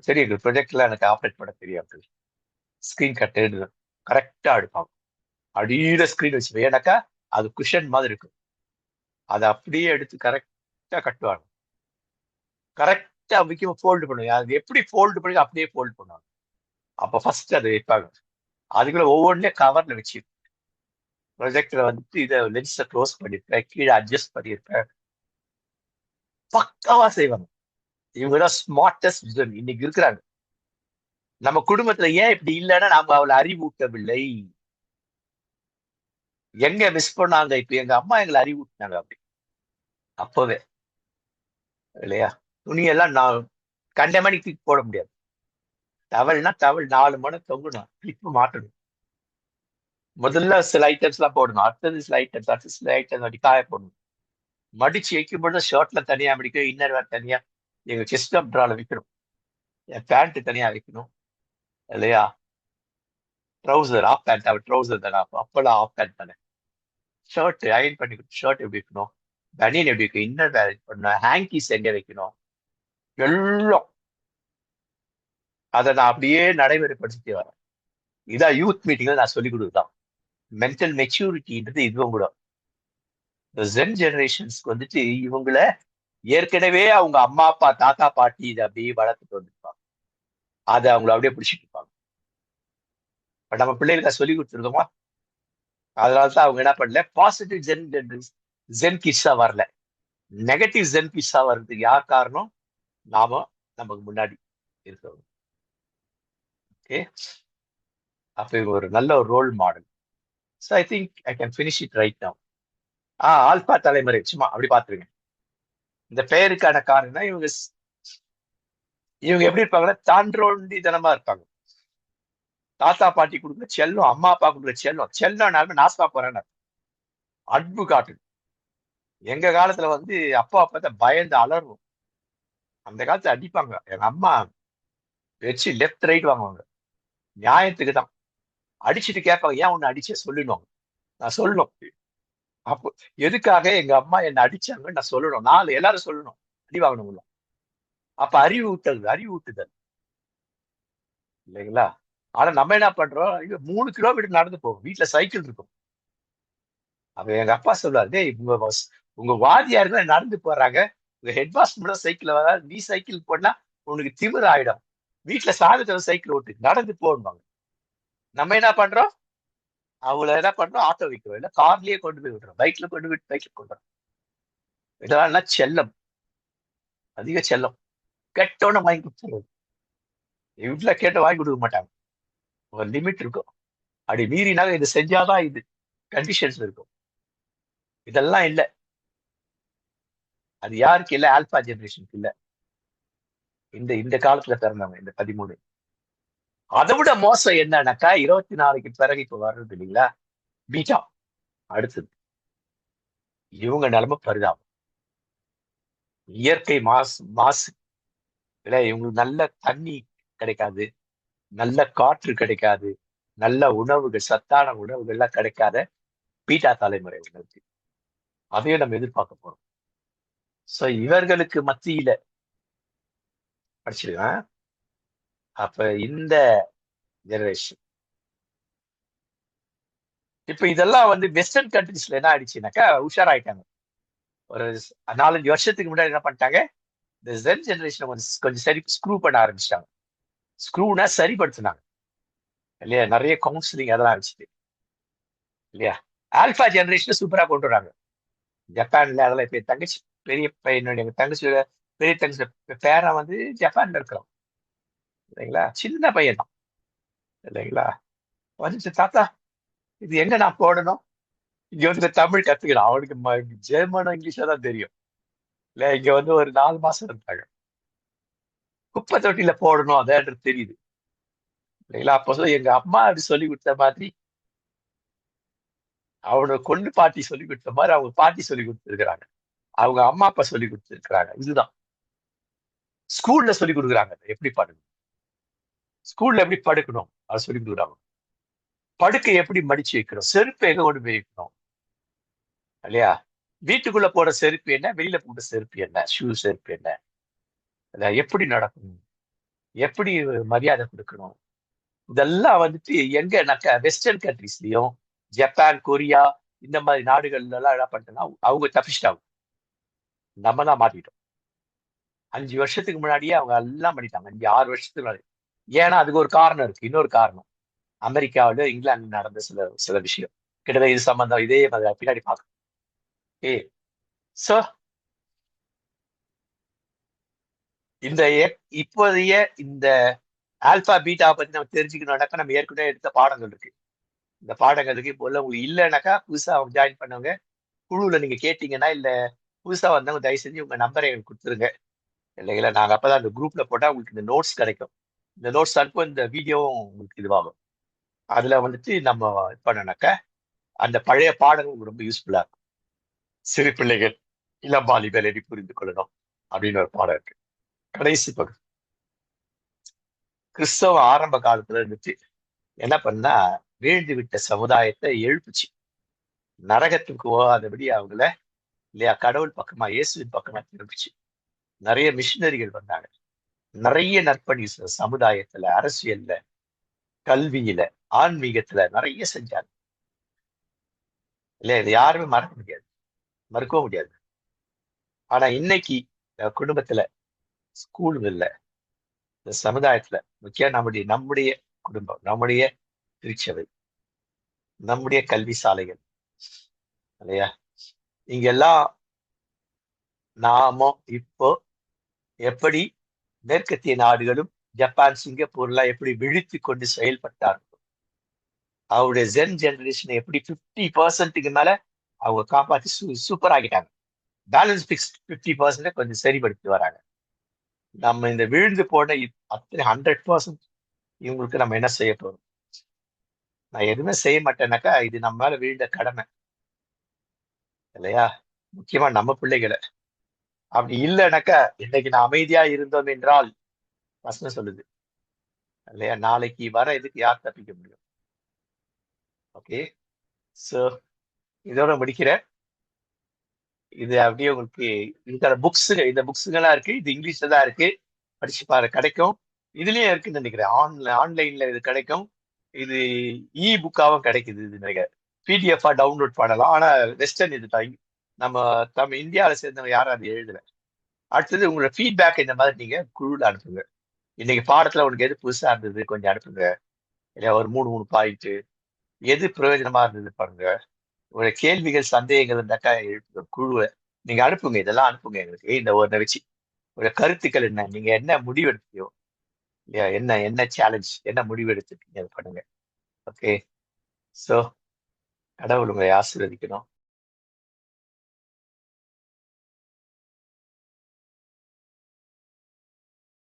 சரி, எங்க ப்ரொஜெக்ட்ல எனக்கு ஆப்ரேட் பண்ண தெரியும் அங்கிள். ஸ்கிரீன் கட் கரெக்டா எடுப்பாங்க, அடியில ஸ்கிரீன் வச்சு, ஏன்னாக்கா அது குஷன் மாதிரி இருக்கும், அதை அப்படியே எடுத்து கரெக்டா கட்டுவாங்க, கரெக்டா முக்கியமா ஃபோல்டு பண்ணுவாங்க. அது எப்படி ஃபோல்டு பண்ணி அப்படியே ஃபோல்டு பண்ணுவாங்க. அப்ப ஃபர்ஸ்ட் அதை வைப்பாங்க, அதுக்குள்ள ஒவ்வொன்றையும் கவர்ல வச்சு ப்ரொஜெக்டரை வந்துட்டு இதை லென்ஸை க்ளோஸ் பண்ணிருப்பேன், கீழே அட்ஜஸ்ட் பண்ணியிருப்பேன், பக்காவா செய்வாங்க. இவங்கதான் ஸ்மார்ட்டஸ்ட் இன்னைக்கு இருக்கிறாங்க. நம்ம குடும்பத்துல ஏன் இப்படி இல்லைன்னா நாம அவளை அறிவூட்டவில்லை. எங்க மிஸ் பண்ணாங்க? இப்ப எங்க அம்மா எங்களை அறிவூட்டினாங்க அப்படி அப்பவே, இல்லையா? துணியெல்லாம் நான் கண்ட மணிக்கு தூக்கி போட முடியாது. டவல்னா டவல் 4 மணி தொங்கணும், கிளிப்பு மாட்டணும். முதல்ல சில ஐட்டம்ஸ் எல்லாம் போடணும், அடுத்தது சில ஐட்டம்ஸ் அப்படி காய போடணும். மடிச்சு வைக்கும் பொழுது ஷர்ட்ல தனியா மடிக்கும், இன்னர் வேர் தனியா, எங்க செஸ்ட் ட்ரால வைக்கணும், என் பேண்ட் தனியா வைக்கணும், இல்லையா? ட்ரௌசர் ஆஃப் பேண்ட், அவன் ட்ரௌசர் தானே, அப்பெல்லாம் ஆஃப் பேண்ட் தானே. ஷர்ட் அயன் பண்ணி ஷர்ட் எப்படி வைக்கணும், பனியன் எப்படி வைக்கணும், இன்னர் வேர் பண்ணணும், ஹேங்கீஸ் எங்க வைக்கணும், எல்லாம் அதை நான் அப்படியே நடைமுறைப்படுத்திட்டு வரேன். இதான் யூத் மீட்டிங்ல நான் சொல்லிக் கொடுக்குதான். மென்டல் மெச்சூரிட்டின்றது இதுவும் கூட. ஜென் ஜெனரேஷன்ஸ்க்கு வந்துட்டு இவங்கள ஏற்கனவே அவங்க அம்மா அப்பா தாத்தா பாட்டி இதை அப்படியே வளர்த்துட்டு வந்திருப்பாங்க, அதை அவங்கள அப்படியே பிடிச்சிட்டு இருப்பாங்க. பட் நம்ம பிள்ளைகளுக்கு சொல்லி கொடுத்துருக்கோமா? அதனாலதான் அவங்க என்ன பண்ணல, பாசிட்டிவ் ஜென் கிட்ஸா வரல, நெகட்டிவ் ஜென் கிட்ஸா வர்றதுக்கு யார் காரணம்? நாம நமக்கு முன்னாடி இருக்கிறோம். ஓகே, அப்ப இவங்க ஒரு நல்ல ஒரு role model. So I think I can finish it right now. Alpha தலைமுறை சும்மா அப்படி பாத்துருங்க. இந்த பெயருக்கான காரணம் இவங்க எப்படி இருப்பாங்கன்னா தாண்டோண்டித்தனமா இருப்பாங்க. தாத்தா பாட்டி கொடுக்குற செல்லம், அம்மா அப்பா கொடுக்குற செல்லம்னாலுமே நாசமா போறேன்னு அன்பு காட்டு. எங்க காலத்துல வந்து அப்பா அப்பா பயந்து அலறுவோம். அந்த காலத்துல அடிப்பாங்க. எங்க அம்மா வச்சு லெஃப்ட் ரைட் வாங்குவாங்க, நியாயத்துக்கு தான். அடிச்சுட்டு கேட்பாங்க, ஏன் ஒண்ணு அடிச்சே சொல்லிடுவாங்க. நான் சொல்லணும். அப்போ எதுக்காக எங்க அம்மா என்ன அடிச்சாங்கன்னு நான் சொல்லணும், எல்லாரும் சொல்லணும், அடி வாங்கணும். அப்ப அறிவு ஊட்டுதல் இல்லைங்களா? ஆனா நம்ம என்ன பண்றோம், 3 கிலோமீட்டர் நடந்து போகும், வீட்டுல சைக்கிள் இருக்கும். அப்ப எங்க அப்பா சொல்லுவாரு, டேய் உங்க வாதியாருங்க நடந்து போறாங்க, உங்க ஹெட் மாஸ்டர் சைக்கிள் வர, நீ சைக்கிள் போனா உனக்கு திமிர் ஆயிடும், வீட்டுல சாதத்துல சைக்கிள் ஓட்டு நடந்து போடுவாங்க. நம்ம என்ன பண்றோம், அவங்கள என்ன பண்றோம், ஆட்டோ வைக்கிறோம், இல்ல கார்லயே கொண்டு போய் விடுறோம், பைக்ல கொண்டு போய் பைக்ல கொண்டு வரோம். இதெல்லாம் செல்லம், அதிக செல்லம். கெட்டோன்னு வாங்கி கொடுத்துருவோம். வீட்டுல கேட்ட வாங்கி கொடுக்க மாட்டாங்க, ஒரு லிமிட் இருக்கும். அப்படி மீறினாங்க இது செஞ்சாதான் இது கண்டிஷன்ஸ் இருக்கும். இதெல்லாம் இல்ல. அது யாருக்கு இல்ல? ஆல்பா ஜெனரேஷனுக்கு இல்ல, இந்த இந்த காலத்துல பிறந்தவங்க இந்த 13. அதை விட மோசம் என்னன்னாக்கா 24க்கு பிறகு இப்ப வர்றது இல்லைங்களா, பீட்டா. அடுத்தது இவங்க நிலைமை பரிதாபம். இயற்கை மாசு இல்ல, இவங்களுக்கு நல்ல தண்ணி கிடைக்காது, நல்ல காற்று கிடைக்காது, நல்ல உணவுகள், சத்தான உணவுகள்லாம் கிடைக்காத பீட்டா தலைமுறை இருக்கு. அதையும் நம்ம எதிர்பார்க்க போறோம். சோ இவர்களுக்கு மத்தியில படிச்சிருக்கேன். அப்ப இந்த ஜெனரேஷன் இப்ப இதெல்லாம் வந்து வெஸ்டர்ன் கண்ட்ரிஸ்ல என்ன ஆயிடுச்சுனாக்கா உஷாராயிட்டாங்க. ஒரு 4-5 வருஷத்துக்கு முன்னாடி என்ன பண்ணிட்டாங்க, இந்த ஜென் ஜெனரேஷன் கொஞ்சம் சரி ஸ்க்ரூ பண்ண ஆரம்பிச்சிட்டாங்க. ஸ்க்ரூனா சரிப்படுத்தினாங்க இல்லையா, நிறைய கவுன்சிலிங் அதெல்லாம் ஆரம்பிச்சுது இல்லையா. ஆல்பா ஜெனரேஷன் சூப்பரா கொண்டு வராங்க. ஜப்பான்ல அதெல்லாம் இப்ப தங்கச்சி பெரிய பையனுடைய தங்கச்சியோட பெரிய தங்கச்சி பேரன் வந்து ஜப்பான்ல இருக்கிறோம் இல்லைங்களா, சின்ன பையன் தான் இல்லைங்களா. வந்துச்சு, தாத்தா இது எங்க நான் போடணும், இங்க வந்து தமிழ் கத்துக்கிறான், அவனுக்கு ஜெர்மனோ இங்கிலீஷா தான் தெரியும் இல்ல. இங்க வந்து ஒரு 4 மாசம் இருந்தாங்க, குப்பை தொட்டியில போடணும் அதான் தெரியுது இல்லைங்களா. அப்போ எங்க அம்மா அப்படி சொல்லி கொடுத்த மாதிரி, அவனோட கொண்டு பாட்டி சொல்லி கொடுத்த மாதிரி அவங்க பாட்டி சொல்லி கொடுத்துருக்காங்க, அவங்க அம்மா அப்பா சொல்லி கொடுத்துருக்காங்க. இதுதான் ஸ்கூல்ல சொல்லி கொடுக்குறாங்க, எப்படி படுக்கணும், ஸ்கூல்ல எப்படி படுக்கணும் அதை சொல்லி கொடுக்குறாங்க. படுக்கை எப்படி மடிச்சு வைக்கணும், செருப்பு எங்க கொண்டு போய் வைக்கணும் இல்லையா. வீட்டுக்குள்ள போற செருப்பு என்ன, வெளியில போட்ட செருப்பு என்ன, செருப்பு என்ன, எப்படி நடக்கணும், எப்படி மரியாதை கொடுக்கணும், இதெல்லாம் வந்துட்டு எங்க வெஸ்டர்ன் கண்ட்ரிஸ்லயும் ஜப்பான், கொரியா இந்த மாதிரி நாடுகள்ல எல்லாம் என்ன பண்ணிட்டோம்னா அவங்க தப்பிச்சிட்டாங்க, நம்ம தான் மாட்டிட்டோம். 5 வருஷத்துக்கு முன்னாடியே அவங்க எல்லாம் பண்ணிட்டாங்க, 5-6 வருஷத்துக்கு முன்னாடி. ஏன்னா அதுக்கு ஒரு காரணம் இருக்கு, இன்னொரு காரணம் அமெரிக்காவில இங்கிலாந்து நடந்த சில சில விஷயம் கிட்டத்தட்ட இது சம்பந்தம், இதே மாதிரி பின்னாடி பார்க்கணும். ஏ சோ இந்த இப்போதைய இந்த ஆல்பா பீட்டா பத்தி நம்ம தெரிஞ்சுக்கணும்னாக்கா நம்ம ஏற்கனவே எடுத்த பாடங்கள் இருக்கு. இந்த பாடங்களுக்கு இப்போ உள்ள உங்களுக்கு இல்லைனாக்கா புதுசா அவங்க ஜாயின் பண்ணவங்க குழுவுல நீங்க கேட்டீங்கன்னா, இல்ல புதுசா வந்தவங்க தயவு செஞ்சு உங்க நம்பரை எனக்கு கொடுத்துருங்க. இல்லைங்களா? நாங்க அப்பதான் அந்த குரூப்ல போட்டா உங்களுக்கு இந்த நோட்ஸ் கிடைக்கும். இந்த நோட்ஸ் அனுப்பும் இந்த வீடியோவும் உங்களுக்கு இதுவாகும். அதுல வந்துட்டு நம்ம இது பண்ணோம்னாக்கா, அந்த பழைய பாடங்கள் உங்களுக்கு ரொம்ப யூஸ்ஃபுல்லா இருக்கும். சிறு பிள்ளைகள், இளம் வாலிபர் எதை புரிந்து கொள்ளணும் அப்படின்னு ஒரு பாடம் இருக்கு. கடைசி பகுதி. கிறிஸ்தவ ஆரம்ப காலத்துல இருந்துச்சு என்ன பண்ணா, வீழ்ந்து விட்ட சமுதாயத்தை எழுப்புச்சு. நரகத்துக்கு போகாதபடி அவங்கள இல்லையா கடவுள் பக்கமா, இயேசுவின் பக்கமா திரும்பிச்சு. நிறைய மிஷினரிகள் வந்தாங்க. நிறைய நற்பணி சமுதாயத்துல, அரசியல்ல, கல்வியில, ஆன்மீகத்துல நிறைய செஞ்சாங்க. இல்லையா? இது யாருமே மறக்க முடியாது, மறுக்கவும் முடியாது. ஆனா இன்னைக்கு குடும்பத்துல, ஸ்கூல்கள்ல, இந்த சமுதாயத்துல, முக்கியம் நம்முடைய நம்முடைய குடும்பம், நம்முடைய திருச்சபை, நம்முடைய கல்வி சாலைகள், இல்லையா? இங்கெல்லாம் நாம இப்போ எப்படி மேற்கத்திய நாடுகளும் ஜப்பான், சிங்கப்பூர்லாம் எப்படி விழித்து கொண்டு செயல்பட்டார்கள், அவருடைய ஜென் ஜெனரேஷனை எப்படி 50% மேல அவங்க காப்பாத்தி சூப்பர் ஆகிட்டாங்க. பேலன்ஸ் பிக்ஸ் 50% கொஞ்சம் சரிபடுத்தி வராங்க. நம்ம இந்த விழுந்து போன அத்தனை 100% இவங்களுக்கு நம்ம என்ன செய்ய போறோம்? நான் எதுவுமே செய்ய மாட்டேனாக்கா இது நம்ம மேல விழுந்த கடமை, இல்லையா? முக்கியமா நம்ம பிள்ளைகளை. அப்படி இல்லைனாக்கா இன்னைக்கு நான் அமைதியா இருந்தோம் என்றால் வசனம் சொல்லுது, இல்லையா? நாளைக்கு வர இதுக்கு யார் தப்பிக்க முடியும்? ஓகே, சோ இதோட முடிக்கிறேன். இது அப்படியே உங்களுக்கு இதுக்கான புக்ஸுங்க, இந்த புக்ஸுங்கெல்லாம் இருக்கு. இது இங்கிலீஷ்ல தான் இருக்கு. படிச்சு பாரு, கிடைக்கும். இதுலயும் இருக்குன்னு நினைக்கிறேன். ஆன்லைன்ல இது கிடைக்கும். இது இ புக்காவும் கிடைக்குது. இது நினைக்கிறேன் பிடிஎஃபா டவுன்லோட் பண்ணலாம். ஆனா வெஸ்டர்ன் இது தான். நம்ம இந்தியாவில சேர்ந்தவங்க யாரும் அது எழுதல. அடுத்தது உங்களோட ஃபீட்பேக் இந்த மாதிரி நீங்க குழுல அனுப்புங்க. இன்னைக்கு பாடத்துல உனக்கு எது புதுசா இருந்தது கொஞ்சம் அனுப்புங்க. இல்லையா? ஒரு மூணு மூணு பாயிண்ட் எது பிரயோஜனமா இருந்தது பாருங்க. உங்களுடைய கேள்விகள், சந்தேகங்கள் இருந்தாக்கா எழுப்புங்க குழுவை நீங்க அனுப்புங்க. இதெல்லாம் அனுப்புங்க எங்களுக்கு இந்த ஒரு வச்சு. உங்களுடைய கருத்துக்கள் என்ன, நீங்க என்ன முடிவு எடுத்தீங்க, இல்லையா? என்ன என்ன சேலஞ்ச், என்ன முடிவு எடுத்துருக்கீங்க, அதை பண்ணுங்க. ஓகே, சோ கடவுள் உங்களை ஆசீர்வதிக்கணும்.